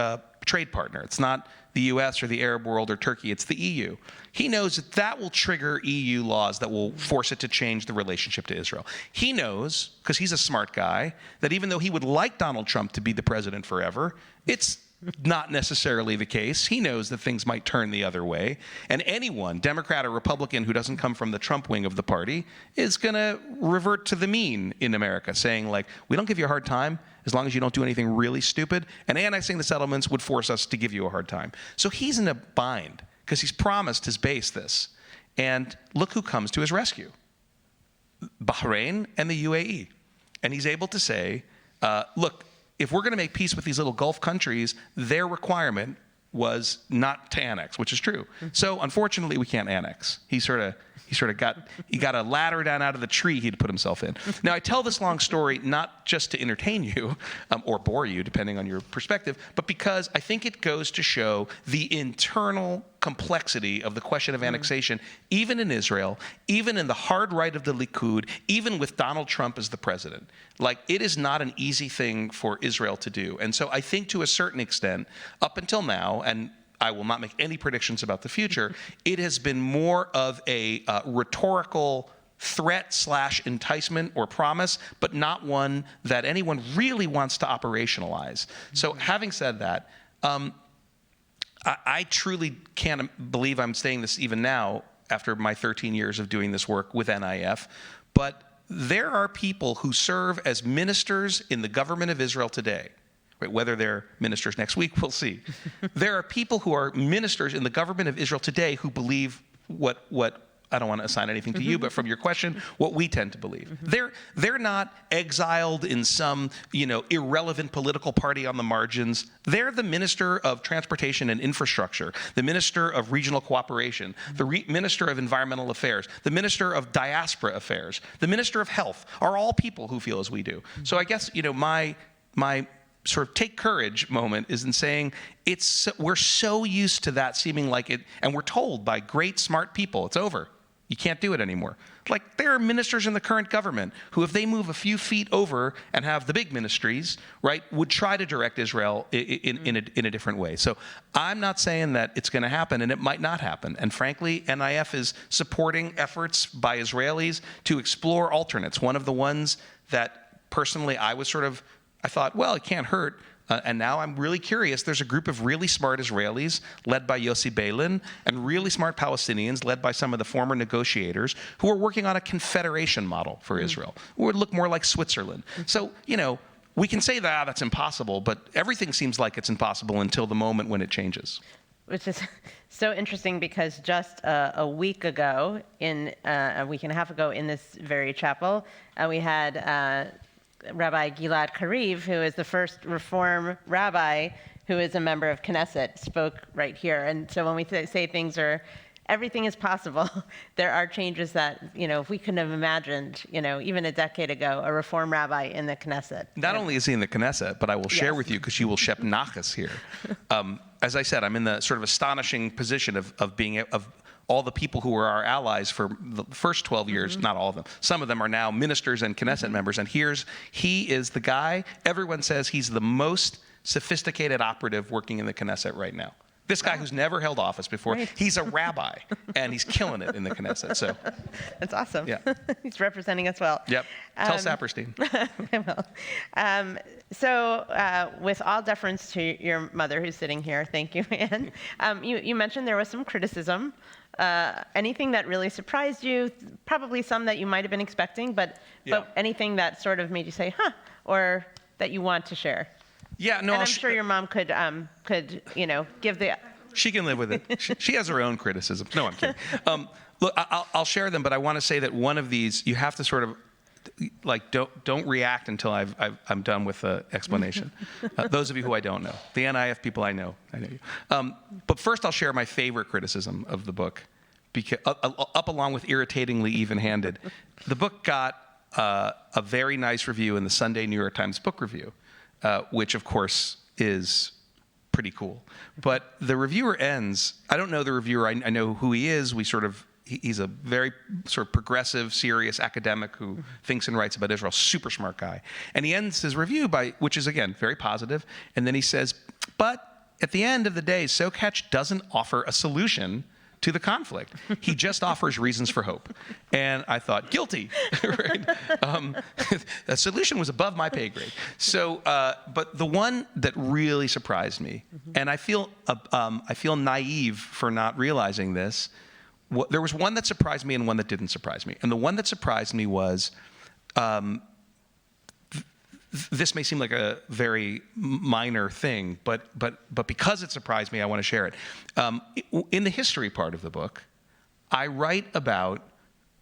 trade partner. It's not the US or the Arab world or Turkey, it's the EU. He knows that will trigger EU laws that will force it to change the relationship to Israel. He knows, because he's a smart guy, that even though he would like Donald Trump to be the president forever, it's not necessarily the case. He knows that things might turn the other way. And anyone, Democrat or Republican, who doesn't come from the Trump wing of the party is going to revert to the mean in America, saying, we don't give you a hard time as long as you don't do anything really stupid. And annexing the settlements would force us to give you a hard time. So he's in a bind because he's promised his base this. And look who comes to his rescue. Bahrain and the UAE. And he's able to say, look, if we're going to make peace with these little Gulf countries, their requirement was not to annex, which is true. So unfortunately, we can't annex. He got a ladder down out of the tree he'd put himself in. Now, I tell this long story not just to entertain you or bore you, depending on your perspective, but because I think it goes to show the internal complexity of the question of annexation, even in Israel, even in the hard right of the Likud, even with Donald Trump as the president. It is not an easy thing for Israel to do. And so I think to a certain extent, up until now, and I will not make any predictions about the future, it has been more of a rhetorical threat/enticement or promise, but not one that anyone really wants to operationalize. So having said that, I truly can't believe I'm saying this even now after my 13 years of doing this work with NIF, but there are people who serve as ministers in the government of Israel today. Right, whether they're ministers next week, we'll see. There are people who are ministers in the government of Israel today who believe what I don't want to assign anything to you, but from your question, what we tend to believe. They're not exiled in some, irrelevant political party on the margins. They're the Minister of Transportation and Infrastructure, the Minister of Regional Cooperation, the Minister of Environmental Affairs, the Minister of Diaspora Affairs, the Minister of Health are all people who feel as we do. So I guess, my sort of take courage moment is in saying we're so used to that seeming like it, and we're told by great, smart people, it's over. You can't do it anymore. Like, there are ministers in the current government who, if they move a few feet over and have the big ministries, right, would try to direct Israel in a different way. So I'm not saying that it's going to happen, and it might not happen. And frankly, NIF is supporting efforts by Israelis to explore alternates. One of the ones that personally I thought, well, it can't hurt. And now I'm really curious. There's a group of really smart Israelis led by Yossi Beilin and really smart Palestinians led by some of the former negotiators who are working on a confederation model for Israel, who would look more like Switzerland. So, we can say that that's impossible, but everything seems like it's impossible until the moment when it changes. Which is so interesting because just a week ago, a week and a half ago in this very chapel, we had Rabbi Gilad Kariv, who is the first Reform rabbi who is a member of Knesset, spoke right here. And so when we say everything is possible, there are changes that, if we couldn't have imagined, even a decade ago, a Reform rabbi in the Knesset. Not only is he in the Knesset, but I will share with you, because you will shep nachas here. As I said, I'm in the sort of astonishing position of being all the people who were our allies for the first 12 years, not all of them. Some of them are now ministers and Knesset members. And he is the guy, everyone says he's the most sophisticated operative working in the Knesset right now. This guy who's never held office before, he's a rabbi, and he's killing it in the Knesset. So that's awesome. Yeah. He's representing us well. Yep. Tell Saperstein. I will. So with all deference to your mother who's sitting here, thank you, Anne. You mentioned there was some criticism. Anything that really surprised you? Probably some that you might have been expecting, but anything that sort of made you say, huh, or that you want to share? Yeah, no. And I'm sure your mom could give the... She can live with it. She has her own criticism. No, I'm kidding. Look, I'll share them, but I want to say that one of these, you have to sort of, don't react until I'm done with the explanation. Those of you who I don't know. The NIF people I know you. But first I'll share my favorite criticism of the book, because, up along with irritatingly even-handed. The book got a very nice review in the Sunday New York Times Book Review, which of course is pretty cool. But the reviewer ends, I don't know the reviewer, I know who he is. He's a very sort of progressive, serious academic who thinks and writes about Israel, super smart guy. And he ends his review which is again, very positive. And then he says, but at the end of the day, Sokatch doesn't offer a solution to the conflict. He just offers reasons for hope. And I thought, guilty, right? The solution was above my pay grade. So, but the one that really surprised me, and I feel naive for not realizing this, there was one that surprised me and one that didn't surprise me. And the one that surprised me was, this may seem like a very minor thing, but because it surprised me, I want to share it. In the history part of the book, I write about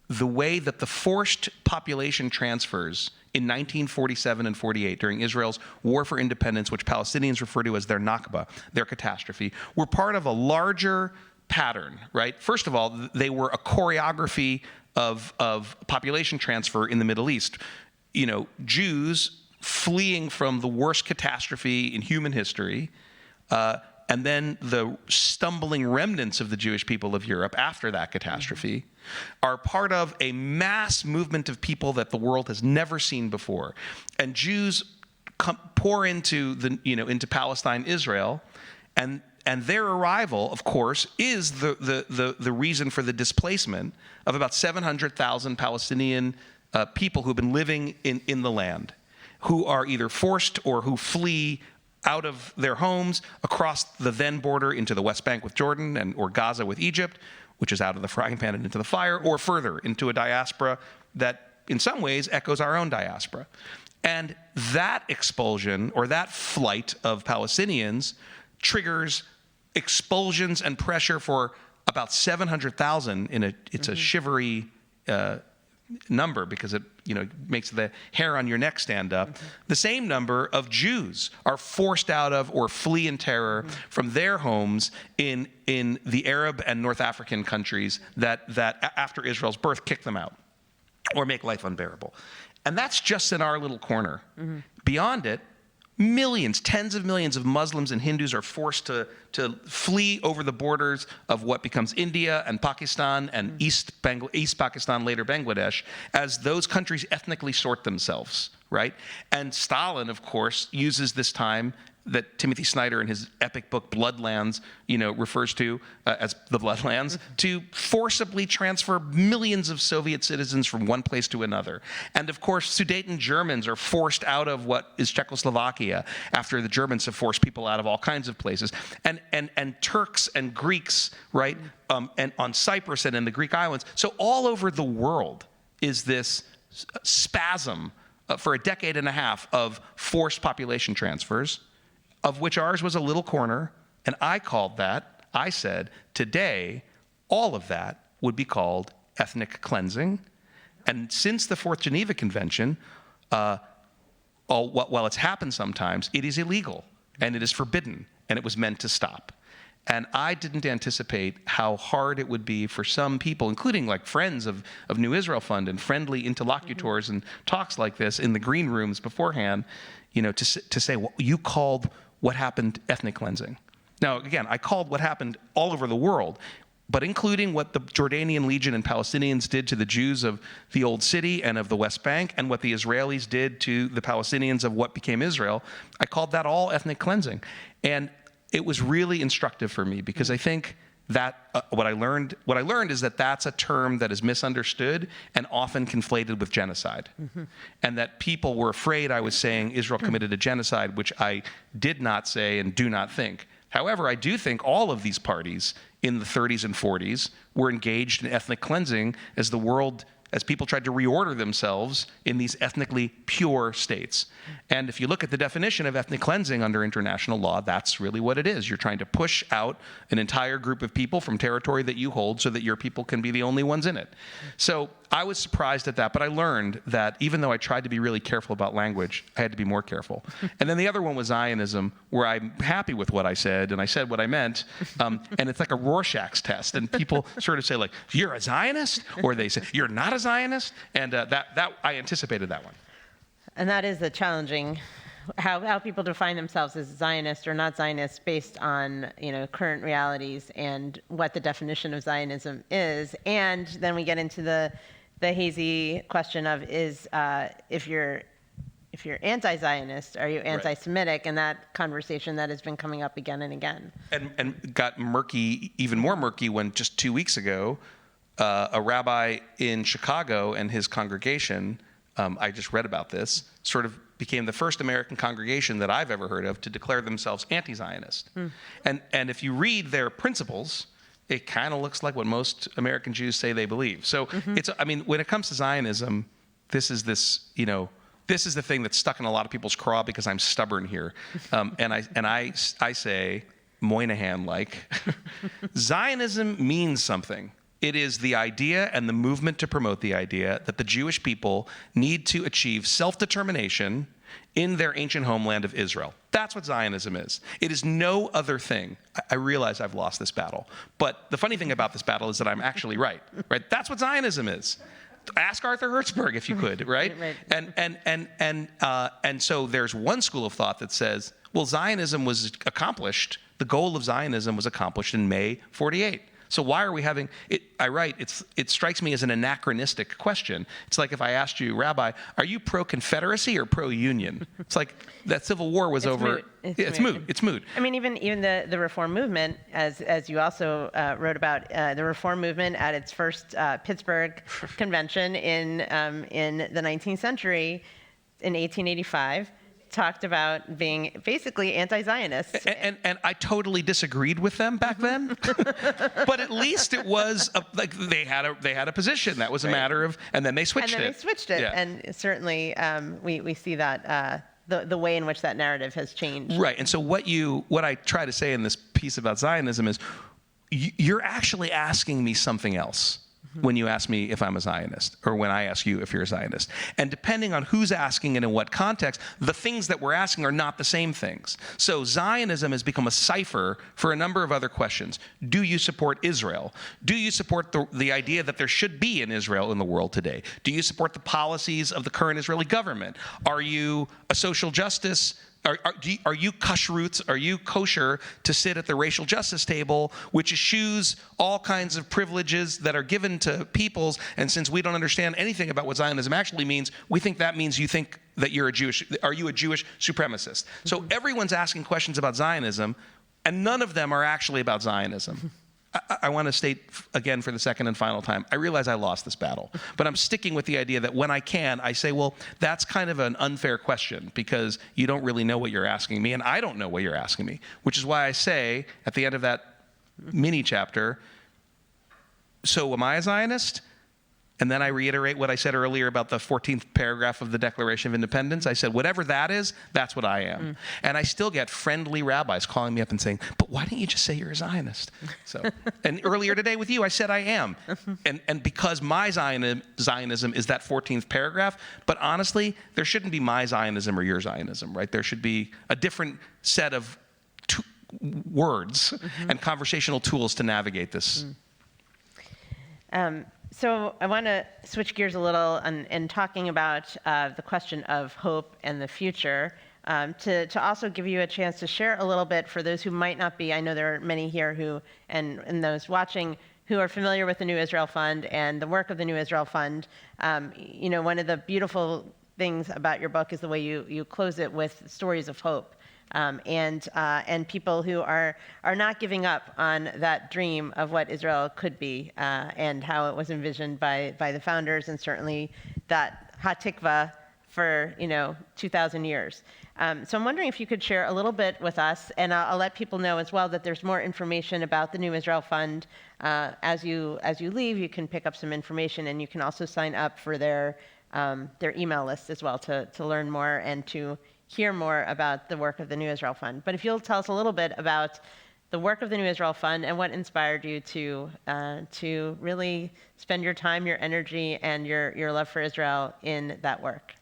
the way that the forced population transfers in 1947 and 48 during Israel's War for Independence, which Palestinians refer to as their Nakba, their catastrophe, were part of a larger pattern, right? First of all, they were a choreography of population transfer in the Middle East. Jews fleeing from the worst catastrophe in human history, and then the stumbling remnants of the Jewish people of Europe after that catastrophe are part of a mass movement of people that the world has never seen before. And Jews pour into into Palestine, Israel, and their arrival, of course, is the reason for the displacement of about 700,000 Palestinian people who've been living in the land, who are either forced or who flee out of their homes across the then border into the West Bank with Jordan or Gaza with Egypt, which is out of the frying pan and into the fire, or further into a diaspora that in some ways echoes our own diaspora. And that expulsion or that flight of Palestinians triggers expulsions and pressure for about 700,000 it's a shivery number because it makes the hair on your neck stand up. The same number of Jews are forced out of or flee in terror from their homes in the Arab and North African countries that after Israel's birth kick them out or make life unbearable. And that's just in our little corner. Beyond it, millions, tens of millions of Muslims and Hindus are forced to flee over the borders of what becomes India and Pakistan and East Pakistan, later Bangladesh, as those countries ethnically sort themselves, right? And Stalin, of course, uses this time that Timothy Snyder in his epic book Bloodlands, refers to as the Bloodlands, to forcibly transfer millions of Soviet citizens from one place to another. And of course, Sudeten Germans are forced out of what is Czechoslovakia after the Germans have forced people out of all kinds of places. And Turks and Greeks, right, and on Cyprus and in the Greek islands. So all over the world is this spasm for a decade and a half of forced population transfers, of which ours was a little corner, and I said, today, all of that would be called ethnic cleansing. And since the Fourth Geneva Convention, while it's happened sometimes, it is illegal, and it is forbidden, and it was meant to stop. And I didn't anticipate how hard it would be for some people, including like friends of New Israel Fund and friendly interlocutors and talks like this in the green rooms beforehand, to say, well, you called what happened ethnic cleansing. Now, again, I called what happened all over the world, but including what the Jordanian Legion and Palestinians did to the Jews of the Old City and of the West Bank, and what the Israelis did to the Palestinians of what became Israel, I called that all ethnic cleansing. And it was really instructive for me because I think that what I learned is that that's a term that is misunderstood and often conflated with genocide. And that people were afraid I was saying Israel committed a genocide, which I did not say and do not think. However, I do think all of these parties in the 30s and 40s were engaged in ethnic cleansing as people tried to reorder themselves in these ethnically pure states. And if you look at the definition of ethnic cleansing under international law, that's really what it is. You're trying to push out an entire group of people from territory that you hold so that your people can be the only ones in it. So I was surprised at that, but I learned that even though I tried to be really careful about language, I had to be more careful. And then the other one was Zionism, where I'm happy with what I said, and I said what I meant, and it's like a Rorschach's test, and people sort of say like, you're a Zionist? Or they say, you're not a Zionist? And that I anticipated that one. And that is the challenging, how people define themselves as Zionist or not Zionist based on current realities and what the definition of Zionism is. And then we get into the hazy question of if you're anti-Zionist, are you anti-Semitic? And that conversation that has been coming up again and again. And got murky, even more murky, when just 2 weeks ago, a rabbi in Chicago and his congregation, I just read about this, sort of became the first American congregation that I've ever heard of to declare themselves anti-Zionist. And if you read their principles, it kind of looks like what most American Jews say they believe. So when it comes to Zionism, this is the thing that's stuck in a lot of people's craw because I'm stubborn here. And I say, Moynihan-like, Zionism means something. It is the idea and the movement to promote the idea that the Jewish people need to achieve self-determination in their ancient homeland of Israel. That's what Zionism is. It is no other thing. I realize I've lost this battle, but the funny thing about this battle is that I'm actually right? That's what Zionism is. Ask Arthur Hertzberg if you could, right? And so there's one school of thought that says, well, Zionism was accomplished. The goal of Zionism was accomplished in May 48. So why are we having it? It strikes me as an anachronistic question. It's like if I asked you, Rabbi, are you pro-Confederacy or pro-Union? It's like that Civil War was over. It's moot. It's moot. I mean, even the Reform movement, as you also wrote about, the Reform movement at its first Pittsburgh convention in the 19th century, in 1885. Talked about being basically anti-Zionist. And I totally disagreed with them back then. But at least it was like they had a position. That was a matter of, and then they switched it. Yeah. And certainly we see that the way in which that narrative has changed. Right. And so what I try to say in this piece about Zionism is, you're actually asking me something else when you ask me if I'm a Zionist, or when I ask you if you're a Zionist. And depending on who's asking and in what context, the things that we're asking are not the same things. So Zionism has become a cipher for a number of other questions. Do you support Israel? Do you support the idea that there should be an Israel in the world today? Do you support the policies of the current Israeli government? Are you a social justice? Are you kashrut? Are you kosher to sit at the racial justice table, which eschews all kinds of privileges that are given to peoples? And since we don't understand anything about what Zionism actually means, we think that means you think that you're a Jewish. Are you a Jewish supremacist? So everyone's asking questions about Zionism, and none of them are actually about Zionism. I want to state again for the second and final time, I realize I lost this battle, but I'm sticking with the idea that when I can, I say, well, that's kind of an unfair question because you don't really know what you're asking me, and I don't know what you're asking me, which is why I say at the end of that mini chapter, so am I a Zionist? And then I reiterate what I said earlier about the 14th paragraph of the Declaration of Independence. I said, whatever that is, that's what I am. And I still get friendly rabbis calling me up and saying, but why didn't you just say you're a Zionist? So, and earlier today with you, I said I am. And because my Zionism is that 14th paragraph, but honestly, there shouldn't be my Zionism or your Zionism, right? There should be a different set of words and conversational tools to navigate this. So I want to switch gears a little in talking about the question of hope and the future, to also give you a chance to share a little bit for those who might not be. I know there are many here who, and those watching, who are familiar with the New Israel Fund and the work of the New Israel Fund. One of the beautiful things about your book is the way you close it with stories of hope. And people who are not giving up on that dream of what Israel could be, and how it was envisioned by the founders, and certainly that hatikva for 2,000 years. So I'm wondering if you could share a little bit with us, and I'll let people know as well that there's more information about the New Israel Fund. As you leave, you can pick up some information, and you can also sign up for their email list as well to learn more and to hear more about the work of the New Israel Fund. But if you'll tell us a little bit about the work of the New Israel Fund and what inspired you to really spend your time, your energy, and your love for Israel in that work.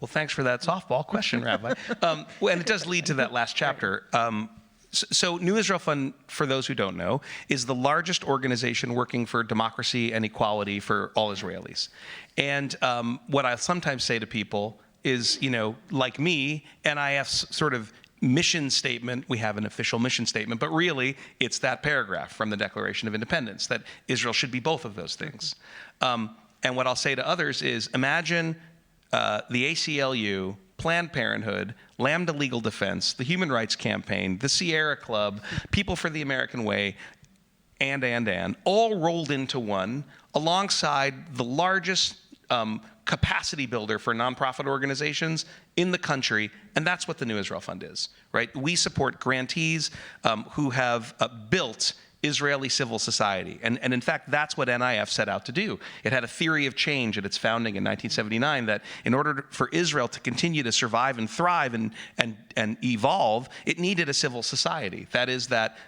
Well, thanks for that softball question, Rabbi. And it does lead to that last chapter. So New Israel Fund, for those who don't know, is the largest organization working for democracy and equality for all Israelis. And what I sometimes say to people is, like me, NIF's sort of mission statement, we have an official mission statement, but really it's that paragraph from the Declaration of Independence, that Israel should be both of those things. And what I'll say to others is, imagine the ACLU, Planned Parenthood, Lambda Legal Defense, the Human Rights Campaign, the Sierra Club, People for the American Way, and all rolled into one, alongside the largest capacity builder for nonprofit organizations in the country, and that's what the New Israel Fund is, right? We support grantees who have built Israeli civil society. And in fact, that's what NIF set out to do. It had a theory of change at its founding in 1979 that in order for Israel to continue to survive and thrive and evolve, it needed a civil society. That is that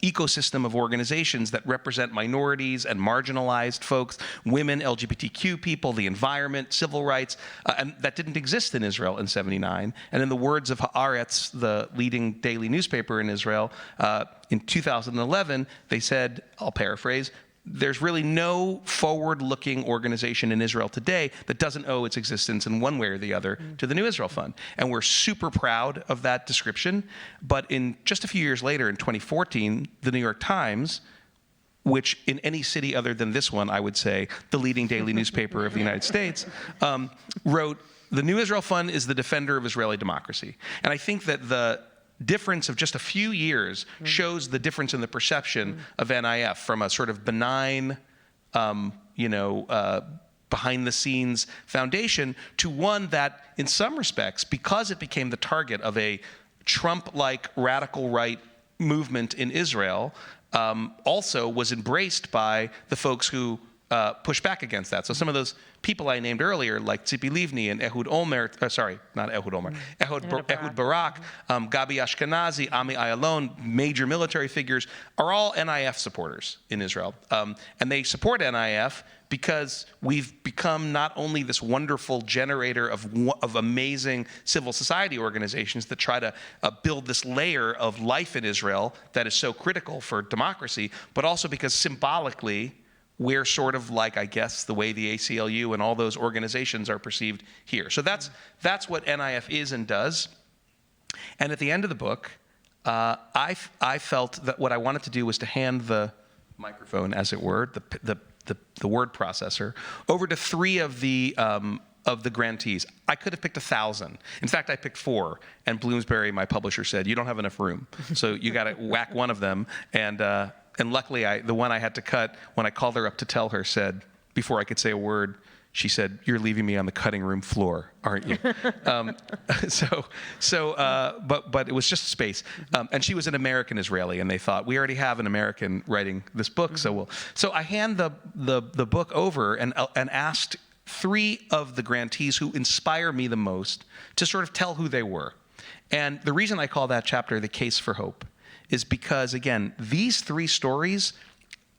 ecosystem of organizations that represent minorities and marginalized folks, women, LGBTQ people, the environment, civil rights, and that didn't exist in Israel in 79. And in the words of Haaretz, the leading daily newspaper in Israel, in 2011, they said, I'll paraphrase, there's really no forward-looking organization in Israel today that doesn't owe its existence in one way or the other to the New Israel Fund. And we're super proud of that description. But in just a few years later, in 2014, the New York Times, which in any city other than this one, I would say, the leading daily newspaper of the United States, wrote, the New Israel Fund is the defender of Israeli democracy. And I think that the difference of just a few years shows the difference in the perception of NIF from a sort of benign, behind-the-scenes foundation to one that, in some respects, because it became the target of a Trump-like radical right movement in Israel, also was embraced by the folks who push back against that. So some of those people I named earlier, like Tzipi Livni and Ehud Olmert, Ehud Barak, Gabi Ashkenazi, Ami Ayalon, major military figures, are all NIF supporters in Israel. And they support NIF because we've become not only this wonderful generator of amazing civil society organizations that try to build this layer of life in Israel that is so critical for democracy, but also because symbolically, we're sort of like, I guess, the way the ACLU and all those organizations are perceived here. So that's what NIF is and does. And at the end of the book, I felt that what I wanted to do was to hand the microphone, as it were, the word processor, over to 3 of the grantees. I could have picked 1,000. In fact, I picked 4. And Bloomsbury, my publisher, said, "You don't have enough room, so you got to whack one of them." And luckily, the one I had to cut, when I called her up to tell her, said, before I could say a word, she said, "You're leaving me on the cutting room floor, aren't you?" But it was just space. And she was an American Israeli, and they thought, we already have an American writing this book, so I hand the book over and asked 3 of the grantees who inspire me the most to sort of tell who they were. And the reason I call that chapter The Case for Hope is because, again, these 3 stories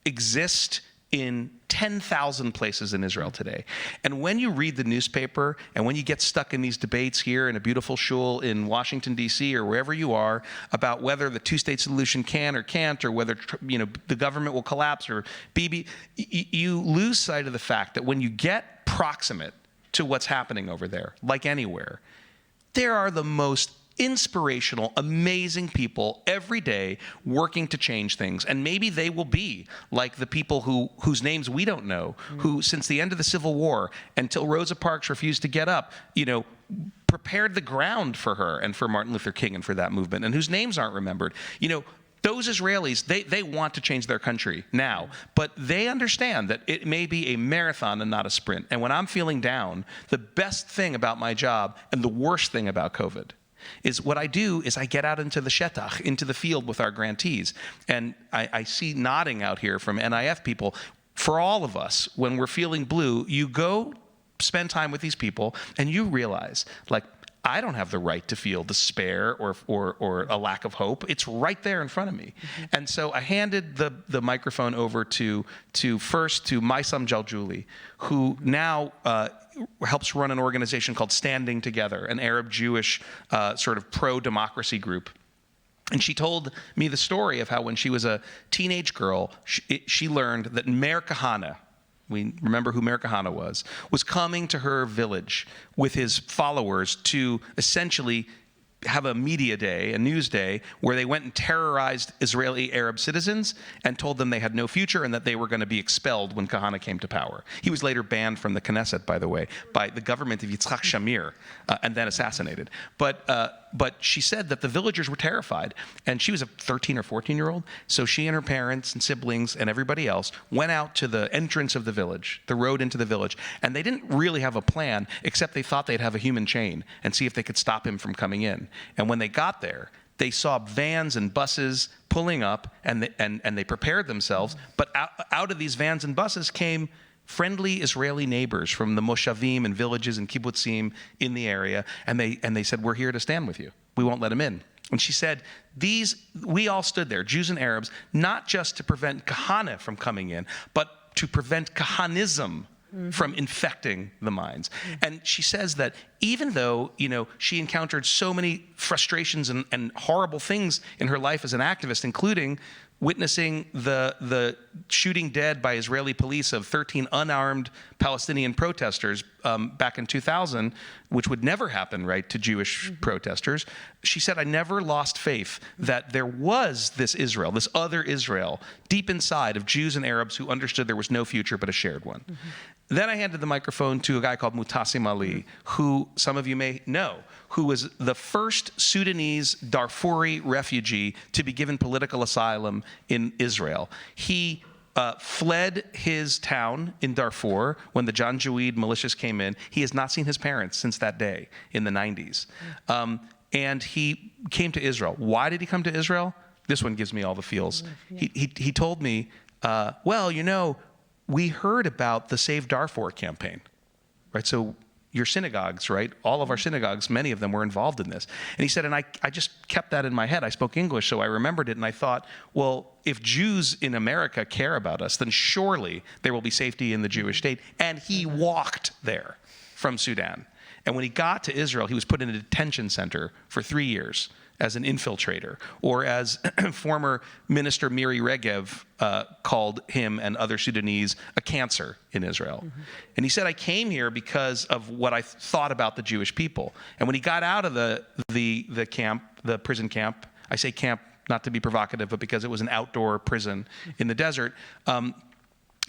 exist in 10,000 places in Israel today. And when you read the newspaper and when you get stuck in these debates here in a beautiful shul in Washington, D.C., or wherever you are, about whether the two-state solution can or can't, or whether the government will collapse, or Bibi, you lose sight of the fact that when you get proximate to what's happening over there, like anywhere, there are the most inspirational, amazing people every day working to change things. And maybe they will be like the people whose names we don't know, who since the end of the Civil War, until Rosa Parks refused to get up, prepared the ground for her and for Martin Luther King and for that movement, and whose names aren't remembered. Those Israelis, they want to change their country now, but they understand that it may be a marathon and not a sprint. And when I'm feeling down, the best thing about my job and the worst thing about COVID is what I do is I get out into the shetach, into the field with our grantees. And I see nodding out here from NIF people. For all of us, when we're feeling blue, you go spend time with these people and you realize, like, I don't have the right to feel despair or a lack of hope. It's right there in front of me. Mm-hmm. And so I handed the microphone over to Maisam Jaljuli, who now helps run an organization called Standing Together, an Arab-Jewish sort of pro-democracy group. And she told me the story of how when she was a teenage girl, she learned that Meir Kahane, we remember who Meir Kahane was coming to her village with his followers to essentially have a media day, a news day, where they went and terrorized Israeli Arab citizens and told them they had no future and that they were going to be expelled when Kahane came to power. He was later banned from the Knesset, by the way, by the government of Yitzhak Shamir, and then assassinated. But she said that the villagers were terrified, and she was a 13 or 14-year-old, so she and her parents and siblings and everybody else went out to the entrance of the village, the road into the village, and they didn't really have a plan, except they thought they'd have a human chain and see if they could stop him from coming in. And when they got there, they saw vans and buses pulling up, and they prepared themselves, but out of these vans and buses came friendly Israeli neighbors from the moshavim and villages and kibbutzim in the area, and they said, "We're here to stand with you. We won't let them in." And she said, we all stood there, Jews and Arabs, not just to prevent Kahane from coming in, but to prevent Kahanism from infecting the minds. And she says that even though, she encountered so many frustrations and horrible things in her life as an activist, including witnessing the shooting dead by Israeli police of 13 unarmed Palestinian protesters back in 2000, which would never happen, right, to Jewish protesters. She said, I never lost faith that there was this Israel, this other Israel, deep inside of Jews and Arabs who understood there was no future but a shared one. Then I handed the microphone to a guy called Mutassim Ali, who some of you may know, who was the first Sudanese Darfuri refugee to be given political asylum in Israel. He fled his town in Darfur when the Janjaweed militias came in. He has not seen his parents since that day in the 90s. And he came to Israel. Why did he come to Israel? This one gives me all the feels. He told me, we heard about the Save Darfur campaign, right? So your synagogues, right? All of our synagogues, many of them were involved in this. And he said, and I just kept that in my head. I spoke English, so I remembered it. And I thought, well, if Jews in America care about us, then surely there will be safety in the Jewish state. And he walked there from Sudan. And when he got to Israel, he was put in a detention center for 3 years as an infiltrator, or as former Minister Miri Regev called him and other Sudanese a cancer in Israel. Mm-hmm. And he said, I came here because of what I thought about the Jewish people. And when he got out of the camp, the prison camp, I say camp not to be provocative, but because it was an outdoor prison in the desert,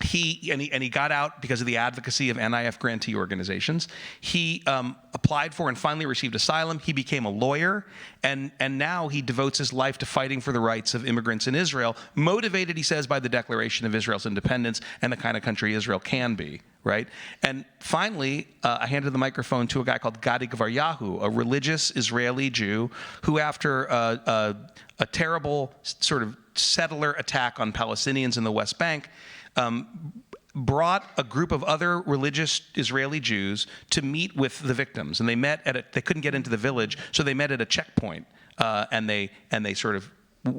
he got out because of the advocacy of NIF grantee organizations. He applied for and finally received asylum. He became a lawyer, and now he devotes his life to fighting for the rights of immigrants in Israel, motivated, he says, by the Declaration of Israel's independence and the kind of country Israel can be, right? And finally, I handed the microphone to a guy called Gadi Gvaryahu, a religious Israeli Jew who, after a terrible sort of settler attack on Palestinians in the West Bank, brought a group of other religious Israeli Jews to meet with the victims, and they met they couldn't get into the village, so they met at a checkpoint, and they sort of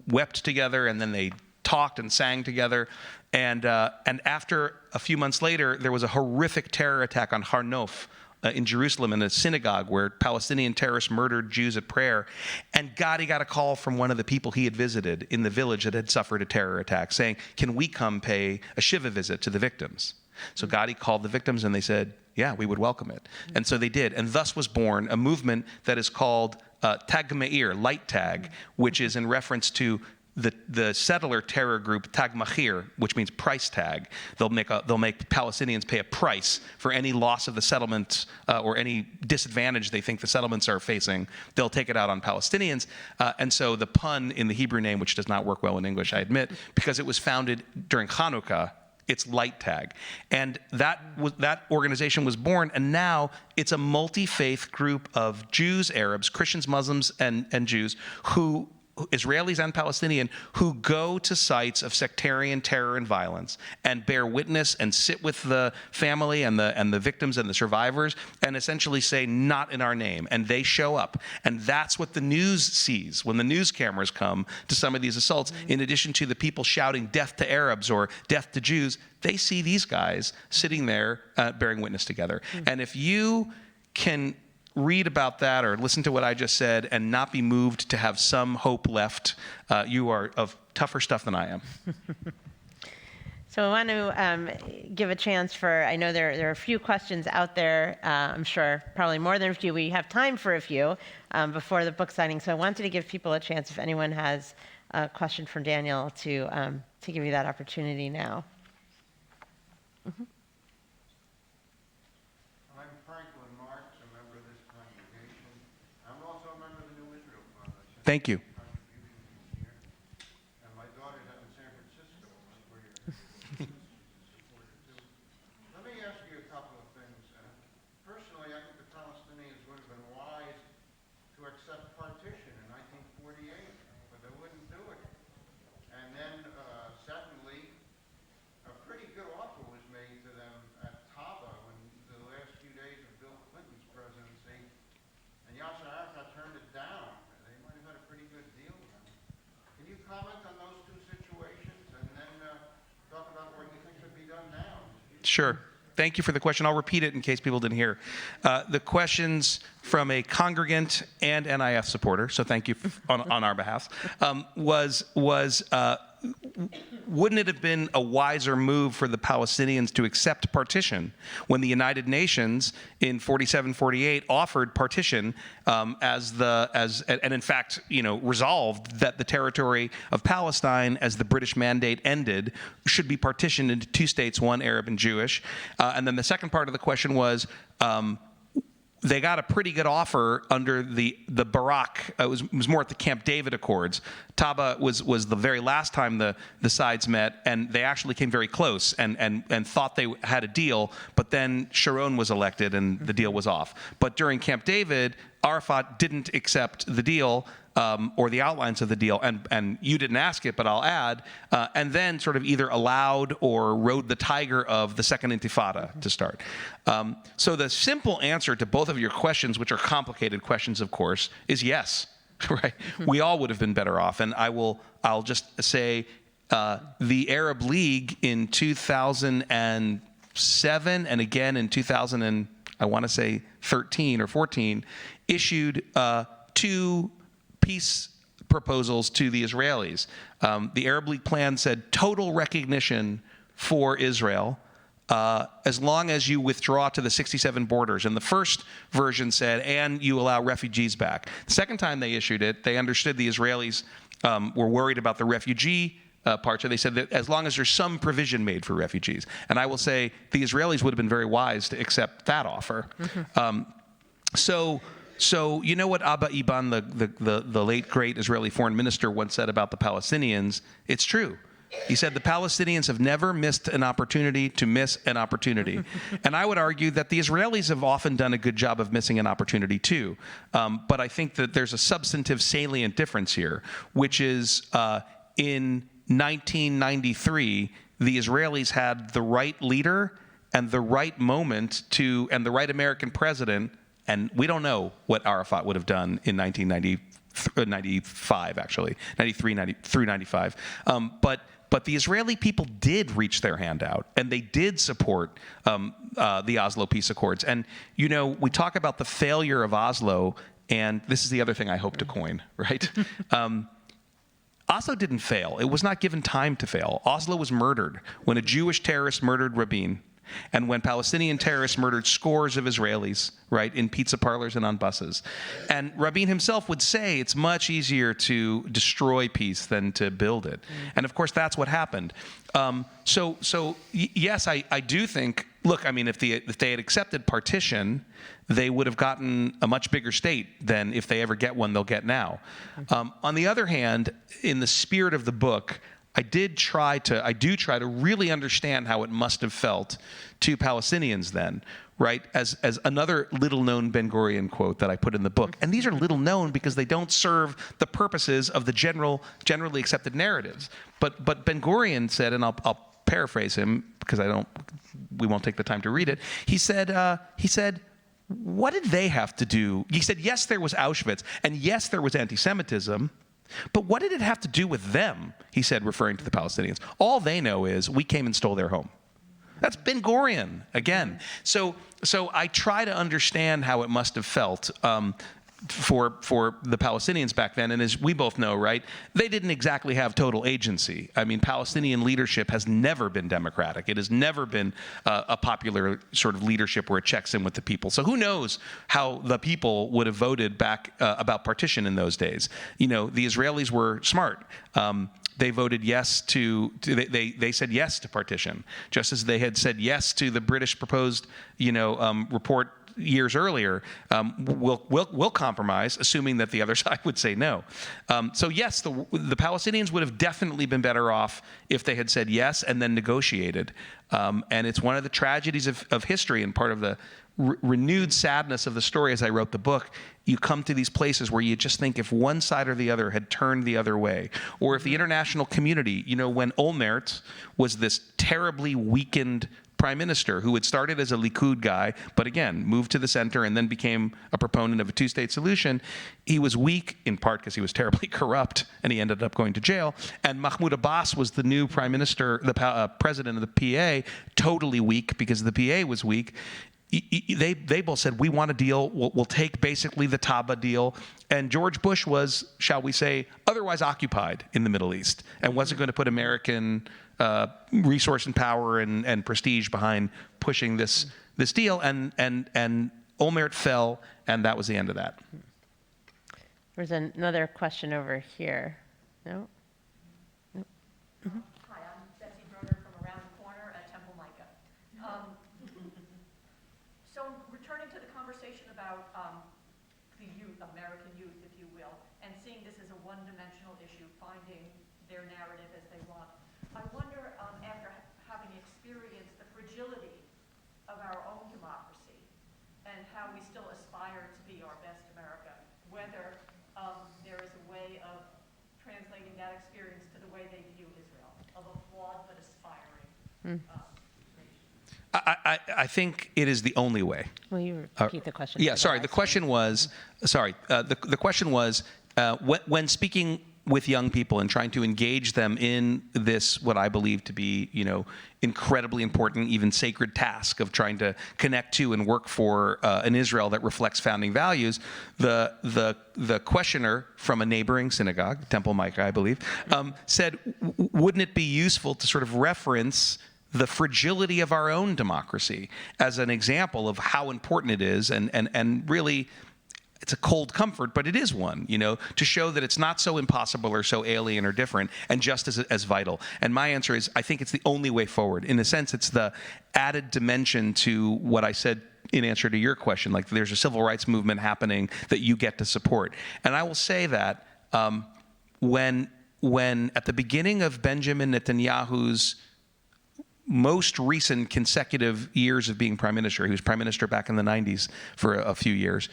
wept together, and then they talked and sang together, and after a few months later, there was a horrific terror attack on Har Nof in Jerusalem, in a synagogue where Palestinian terrorists murdered Jews at prayer. And Gadi got a call from one of the people he had visited in the village that had suffered a terror attack saying, can we come pay a Shiva visit to the victims? So Gadi called the victims and they said, yeah, we would welcome it. And so they did. And thus was born a movement that is called Tag Meir, Light Tag, which is in reference to the settler terror group Tag Mahir, which means price tag. They'll make Palestinians pay a price for any loss of the settlements or any disadvantage they think the settlements are facing. They'll take it out on Palestinians. And so the pun in the Hebrew name, which does not work well in English, I admit, because it was founded during Hanukkah, it's Light Tag. And that organization was born, and now it's a multi-faith group of Jews, Arabs, Christians, Muslims, and Jews who Israelis and Palestinian who go to sites of sectarian terror and violence and bear witness and sit with the family and the victims and the survivors and essentially say, not in our name. And they show up. And that's what the news sees when the news cameras come to some of these assaults. In addition to the people shouting death to Arabs or death to Jews, they see these guys sitting there bearing witness together. And if you can read about that or listen to what I just said and not be moved to have some hope left, you are of tougher stuff than I am. So I want to give a chance for, I know there are a few questions out there. I'm sure probably more than a few. We have time for a few before the book signing. So I wanted to give people a chance, if anyone has a question for Daniel, to give you that opportunity now. Mm-hmm. Thank you. And my daughter's up in San Francisco, where you're Let me ask you a couple of things. Personally, I think the Palestinians would have been wise to accept partition in 1948, but they wouldn't do it. And then, secondly, a pretty good offer was made to them at Taba when the last few days of Bill Clinton's presidency, and Yasser Arafat turned it down. Pretty good deal. Can you comment on those two situations and then talk about what you think should be done now? Sure. Thank you for the question. I'll repeat it in case people didn't hear. The questions from a congregant and NIF supporter, so thank you on our behalf, was wouldn't it have been a wiser move for the Palestinians to accept partition when the United Nations in 47-48 offered partition and in fact, resolved that the territory of Palestine, as the British mandate ended, should be partitioned into two states, one Arab and Jewish. And then the second part of the question was, they got a pretty good offer under the Barak. It was more at the Camp David Accords. Taba was the very last time the sides met, and they actually came very close and thought they had a deal, but then Sharon was elected and the deal was off. But during Camp David, Arafat didn't accept the deal or the outlines of the deal, and you didn't ask it, but I'll add, and then sort of either allowed or rode the tiger of the Second Intifada to start. So the simple answer to both of your questions, which are complicated questions, of course, is yes. Right? We all would have been better off, and I'll just say the Arab League in 2007 and again in 2013 or 14 issued 2 peace proposals to the Israelis. The Arab League plan said total recognition for Israel as long as you withdraw to the 67 borders. And the first version said, and you allow refugees back. The second time they issued it, they understood the Israelis were worried about the refugee part, so they said that as long as there's some provision made for refugees. And I will say the Israelis would have been very wise to accept that offer. So you know what Abba Eban, the late great Israeli foreign minister, once said about the Palestinians? It's true. He said the Palestinians have never missed an opportunity to miss an opportunity. And I would argue that the Israelis have often done a good job of missing an opportunity too. But I think that there's a substantive salient difference here, which is in 1993, the Israelis had the right leader and the right moment and the right American president. And we don't know what Arafat would have done in 1995, actually, 93 through 95. But the Israeli people did reach their hand out, and they did support the Oslo Peace Accords. And, you know, we talk about the failure of Oslo, and this is the other thing I hope to coin, right? Oslo didn't fail. It was not given time to fail. Oslo was murdered when a Jewish terrorist murdered Rabin, and when Palestinian terrorists murdered scores of Israelis, right, in pizza parlors and on buses. And Rabin himself would say it's much easier to destroy peace than to build it. And of course, that's what happened. Yes, I do think, look, I mean, if they had accepted partition, they would have gotten a much bigger state than if they ever get one they'll get now. On the other hand, in the spirit of the book, I do try to really understand how it must have felt to Palestinians then, right? As another little-known Ben Gurion quote that I put in the book. And these are little-known because they don't serve the purposes of the generally accepted narratives. But Ben Gurion said, and I'll paraphrase him because we won't take the time to read it. He said, what did they have to do? He said, yes, there was Auschwitz, and yes, there was anti-Semitism. But what did it have to do with them, he said, referring to the Palestinians? All they know is we came and stole their home. That's Ben Gurion, again. So I try to understand how it must have felt for the Palestinians back then. And as we both know, right, they didn't exactly have total agency. I mean, Palestinian leadership has never been democratic. It has never been a popular sort of leadership where it checks in with the people. So who knows how the people would have voted back about partition in those days. You know, the Israelis were smart. They voted yes they said yes to partition, just as they had said yes to the British proposed, report years earlier. We'll compromise, assuming that the other side would say no. So yes, the Palestinians would have definitely been better off if they had said yes and then negotiated. And it's one of the tragedies of history and part of the renewed sadness of the story as I wrote the book. You come to these places where you just think if one side or the other had turned the other way, or if the international community, when Olmert was this terribly weakened prime minister who had started as a Likud guy, but again, moved to the center and then became a proponent of a two-state solution. He was weak, in part because he was terribly corrupt, and he ended up going to jail. And Mahmoud Abbas was the new prime minister, the president of the PA, totally weak because the PA was weak. They both said, we want a deal. We'll take basically the Taba deal. And George Bush was, shall we say, otherwise occupied in the Middle East and wasn't going to put American resource and power and prestige behind pushing this deal. And Olmert fell, and that was the end of that. There's another question over here. No? Hi, I'm Betsy Broder from around the corner at Temple Micah. So returning to the conversation about the youth, American youth, if you will, and seeing this as a one-dimensional issue, finding their narrative as they want, I wonder, after having experienced the fragility of our own democracy and how we still aspire to be our best American whether there is a way of translating that experience to the way they view Israel, of a flawed but aspiring. I think it is the only way. Will you repeat the question? Yeah, for sorry. live The question was, the question was, when speaking with young people and trying to engage them in this, what I believe to be, incredibly important, even sacred task of trying to connect to and work for an Israel that reflects founding values, the questioner from a neighboring synagogue, Temple Micah, I believe, said, wouldn't it be useful to sort of reference the fragility of our own democracy as an example of how important it is, and really, it's a cold comfort, but it is one, to show that it's not so impossible or so alien or different, and just as vital. And my answer is, I think it's the only way forward. In a sense, it's the added dimension to what I said in answer to your question, like there's a civil rights movement happening that you get to support. And I will say that when at the beginning of Benjamin Netanyahu's most recent consecutive years of being prime minister, he was prime minister back in the 90s for a few years,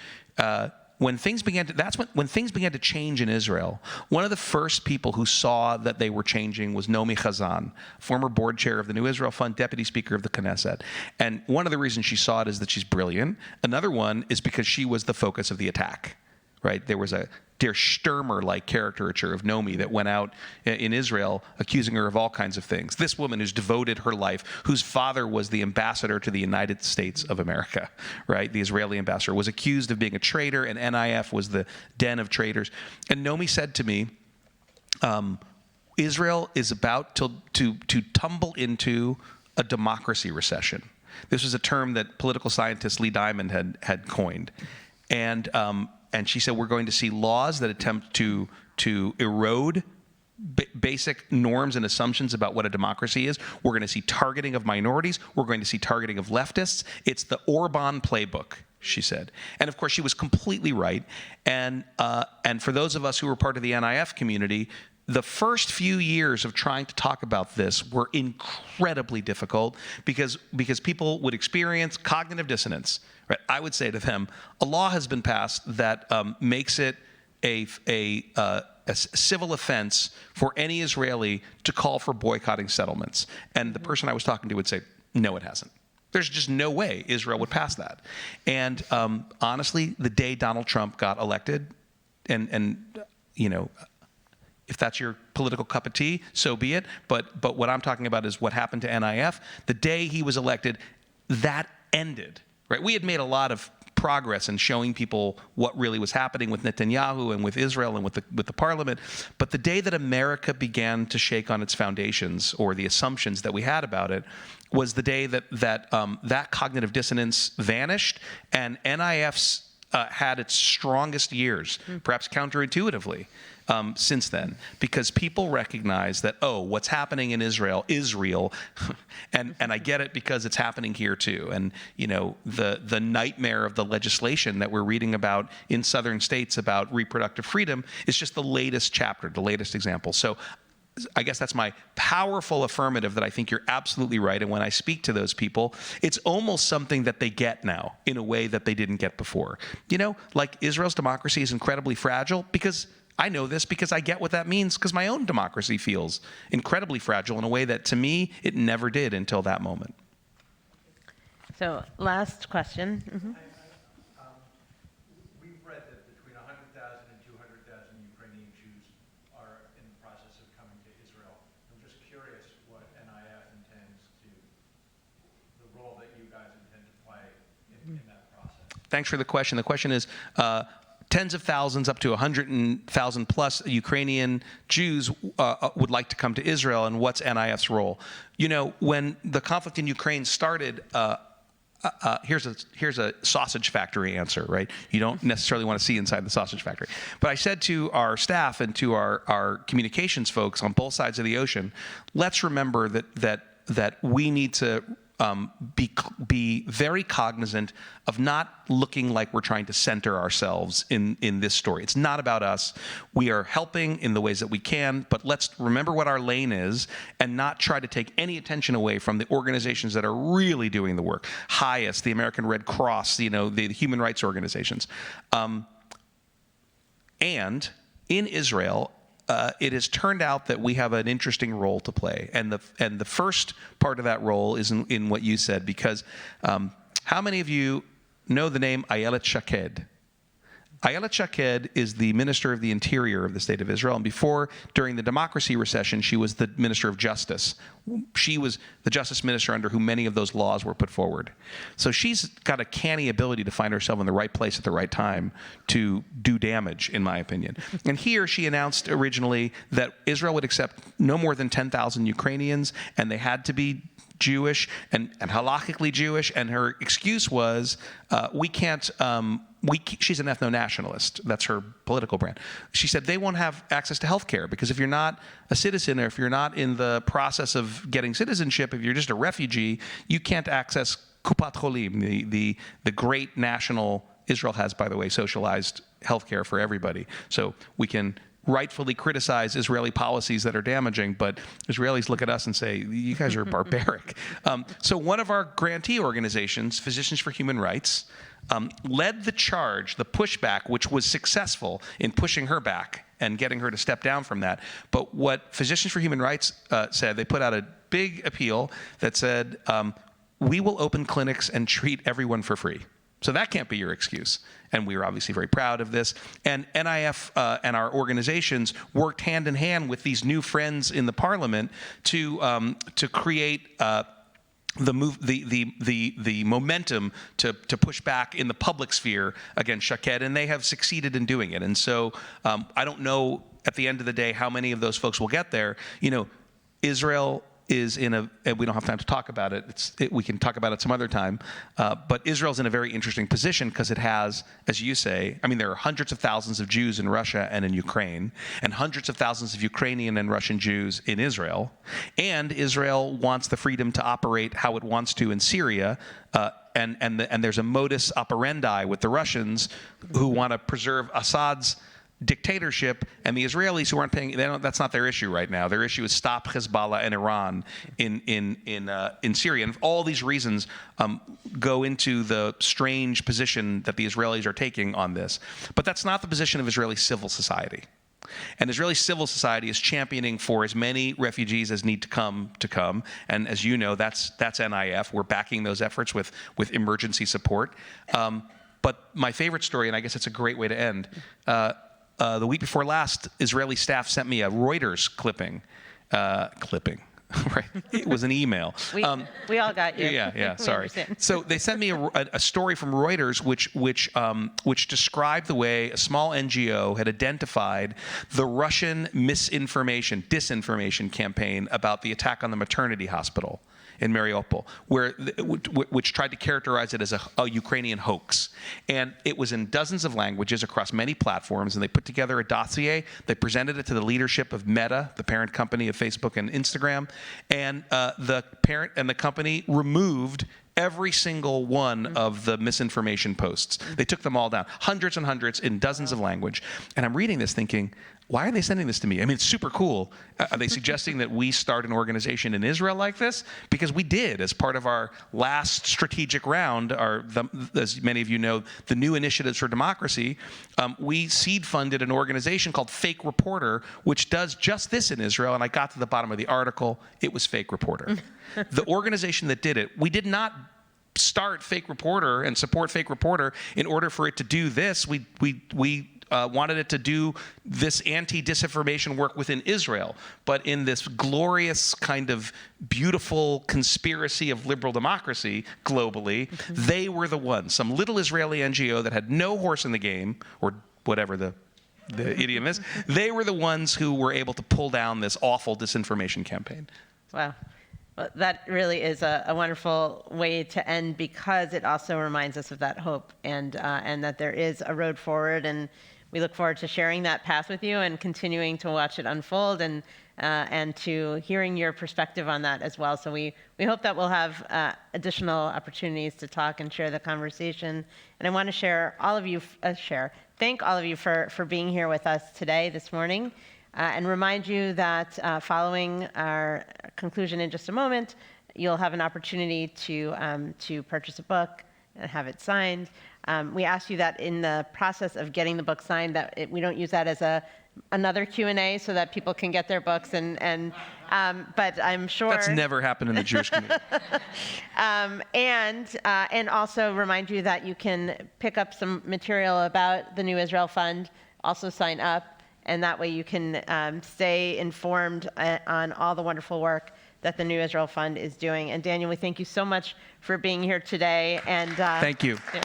when things began to change in Israel, one of the first people who saw that they were changing was Nomi Chazan, former board chair of the New Israel Fund, deputy speaker of the Knesset. And one of the reasons she saw it is that she's brilliant. Another one is because she was the focus of the attack, right? There was a Der Stürmer-like caricature of Nomi that went out in Israel accusing her of all kinds of things. This woman who's devoted her life, whose father was the ambassador to the United States of America, right? The Israeli ambassador, was accused of being a traitor, and NIF was the den of traitors. And Nomi said to me, Israel is about to tumble into a democracy recession. This was a term that political scientist Lee Diamond had coined. And she said, we're going to see laws that attempt to erode basic norms and assumptions about what a democracy is. We're going to see targeting of minorities. We're going to see targeting of leftists. It's the Orban playbook, she said. And of course, she was completely right. And for those of us who were part of the NIF community, the first few years of trying to talk about this were incredibly difficult because people would experience cognitive dissonance. Right? I would say to them, a law has been passed that makes it a civil offense for any Israeli to call for boycotting settlements. And the person I was talking to would say, no, it hasn't. There's just no way Israel would pass that. And honestly, the day Donald Trump got elected, and if that's your political cup of tea, so be it. But what I'm talking about is what happened to NIF. The day he was elected, that ended. Right? We had made a lot of progress in showing people what really was happening with Netanyahu and with Israel and with the parliament. But the day that America began to shake on its foundations, or the assumptions that we had about it, was the day that cognitive dissonance vanished, and NIF's had its strongest years, perhaps counterintuitively, since then, because people recognize that, what's happening in Israel is real, and I get it because it's happening here too. And the nightmare of the legislation that we're reading about in southern states about reproductive freedom is just the latest chapter, the latest example. So I guess that's my powerful affirmative that I think you're absolutely right. And when I speak to those people, it's almost something that they get now in a way that they didn't get before. Like Israel's democracy is incredibly fragile, because I know this because I get what that means, because my own democracy feels incredibly fragile in a way that, to me, it never did until that moment. So last question. Mm-hmm. We've read that between 100,000 and 200,000 Ukrainian Jews are in the process of coming to Israel. I'm just curious what NIF intends to, the role that you guys intend to play in that process. Thanks for the question. The question is, tens of thousands, up to 100,000 plus Ukrainian Jews would like to come to Israel, and what's NIF's role? When the conflict in Ukraine started, here's a sausage factory answer, right? You don't necessarily want to see inside the sausage factory. But I said to our staff and to our communications folks on both sides of the ocean, let's remember that we need to be very cognizant of not looking like we're trying to center ourselves in this story. It's not about us. We are helping in the ways that we can, but let's remember what our lane is and not try to take any attention away from the organizations that are really doing the work. HIAS, the American Red Cross, the human rights organizations. And in Israel, it has turned out that we have an interesting role to play. And the first part of that role is in what you said, because how many of you know the name Ayelet Shaked? Ayelet Shaked is the Minister of the Interior of the State of Israel, and before, during the democracy recession, she was the Minister of Justice. She was the Justice Minister under whom many of those laws were put forward. So she's got a canny ability to find herself in the right place at the right time to do damage, in my opinion. And here she announced originally that Israel would accept no more than 10,000 Ukrainians, and they had to be Jewish and halakhically Jewish, and her excuse was, we can't, she's an ethno-nationalist. That's her political brand. She said they won't have access to health care because if you're not a citizen or if you're not in the process of getting citizenship, if you're just a refugee, you can't access Kupat Cholim, the great national, Israel has, by the way, socialized health care for everybody. So we can rightfully criticize Israeli policies that are damaging, but Israelis look at us and say, you guys are barbaric. So one of our grantee organizations, Physicians for Human Rights, led the charge, the pushback, which was successful in pushing her back and getting her to step down from that. But what Physicians for Human Rights said, they put out a big appeal that said, we will open clinics and treat everyone for free. So that can't be your excuse. And we were obviously very proud of this. And NIF and our organizations worked hand in hand with these new friends in the parliament to create the momentum to push back in the public sphere against Shaked, and they have succeeded in doing it. And so I don't know at the end of the day how many of those folks will get there. You know, Israel is in a, and we don't have time to talk about it. We can talk about it some other time. But Israel's in a very interesting position because it has, as you say, I mean, there are hundreds of thousands of Jews in Russia and in Ukraine, and hundreds of thousands of Ukrainian and Russian Jews in Israel. And Israel wants the freedom to operate how it wants to in Syria. And there's a modus operandi with the Russians who want to preserve Assad's dictatorship, and the Israelis who aren't paying, that's not their issue right now. Their issue is stop Hezbollah and Iran in Syria. And all these reasons go into the strange position that the Israelis are taking on this. But that's not the position of Israeli civil society. And Israeli civil society is championing for as many refugees as need to come. And as you know, that's NIF. We're backing those efforts with emergency support. But my favorite story, and I guess it's a great way to end, the week before last, Israeli staff sent me a Reuters clipping. Right? It was an email. We all got you. Yeah. We Sorry. understand. So they sent me a story from Reuters, which described the way a small NGO had identified the Russian disinformation campaign about the attack on the maternity hospital in Mariupol, which tried to characterize it as a Ukrainian hoax. And it was in dozens of languages across many platforms, and they put together a dossier. They presented it to the leadership of Meta, the parent company of Facebook and Instagram, and the parent and the company removed every single one of the misinformation posts. They took them all down, hundreds and hundreds in dozens of language. And I'm reading this thinking, why are they sending this to me? I mean, it's super cool. Are they suggesting that we start an organization in Israel like this? Because we did, as part of our last strategic round, as many of you know, the New Initiatives for Democracy, we seed funded an organization called Fake Reporter, which does just this in Israel. And I got to the bottom of the article. It was Fake Reporter. The organization that did it, we did not start Fake Reporter and support Fake Reporter in order for it to do this. We wanted it to do this anti-disinformation work within Israel, but in this glorious kind of beautiful conspiracy of liberal democracy globally, they were the ones, some little Israeli NGO that had no horse in the game, or whatever the idiom is, they were the ones who were able to pull down this awful disinformation campaign. Wow. Well, that really is a wonderful way to end, because it also reminds us of that hope and that there is a road forward. And we look forward to sharing that path with you and continuing to watch it unfold and to hearing your perspective on that as well. So we hope that we'll have additional opportunities to talk and share the conversation. And I want to thank all of you for being here with us today, this morning. And remind you that following our conclusion in just a moment, you'll have an opportunity to purchase a book and have it signed. We ask you that in the process of getting the book signed, that we don't use that as another Q&A so that people can get their books. But I'm sure That's never happened in the Jewish community. and also remind you that you can pick up some material about the New Israel Fund, also sign up, and that way you can stay informed on all the wonderful work that the New Israel Fund is doing. And Daniel, we thank you so much for being here today. And Thank you. Yeah.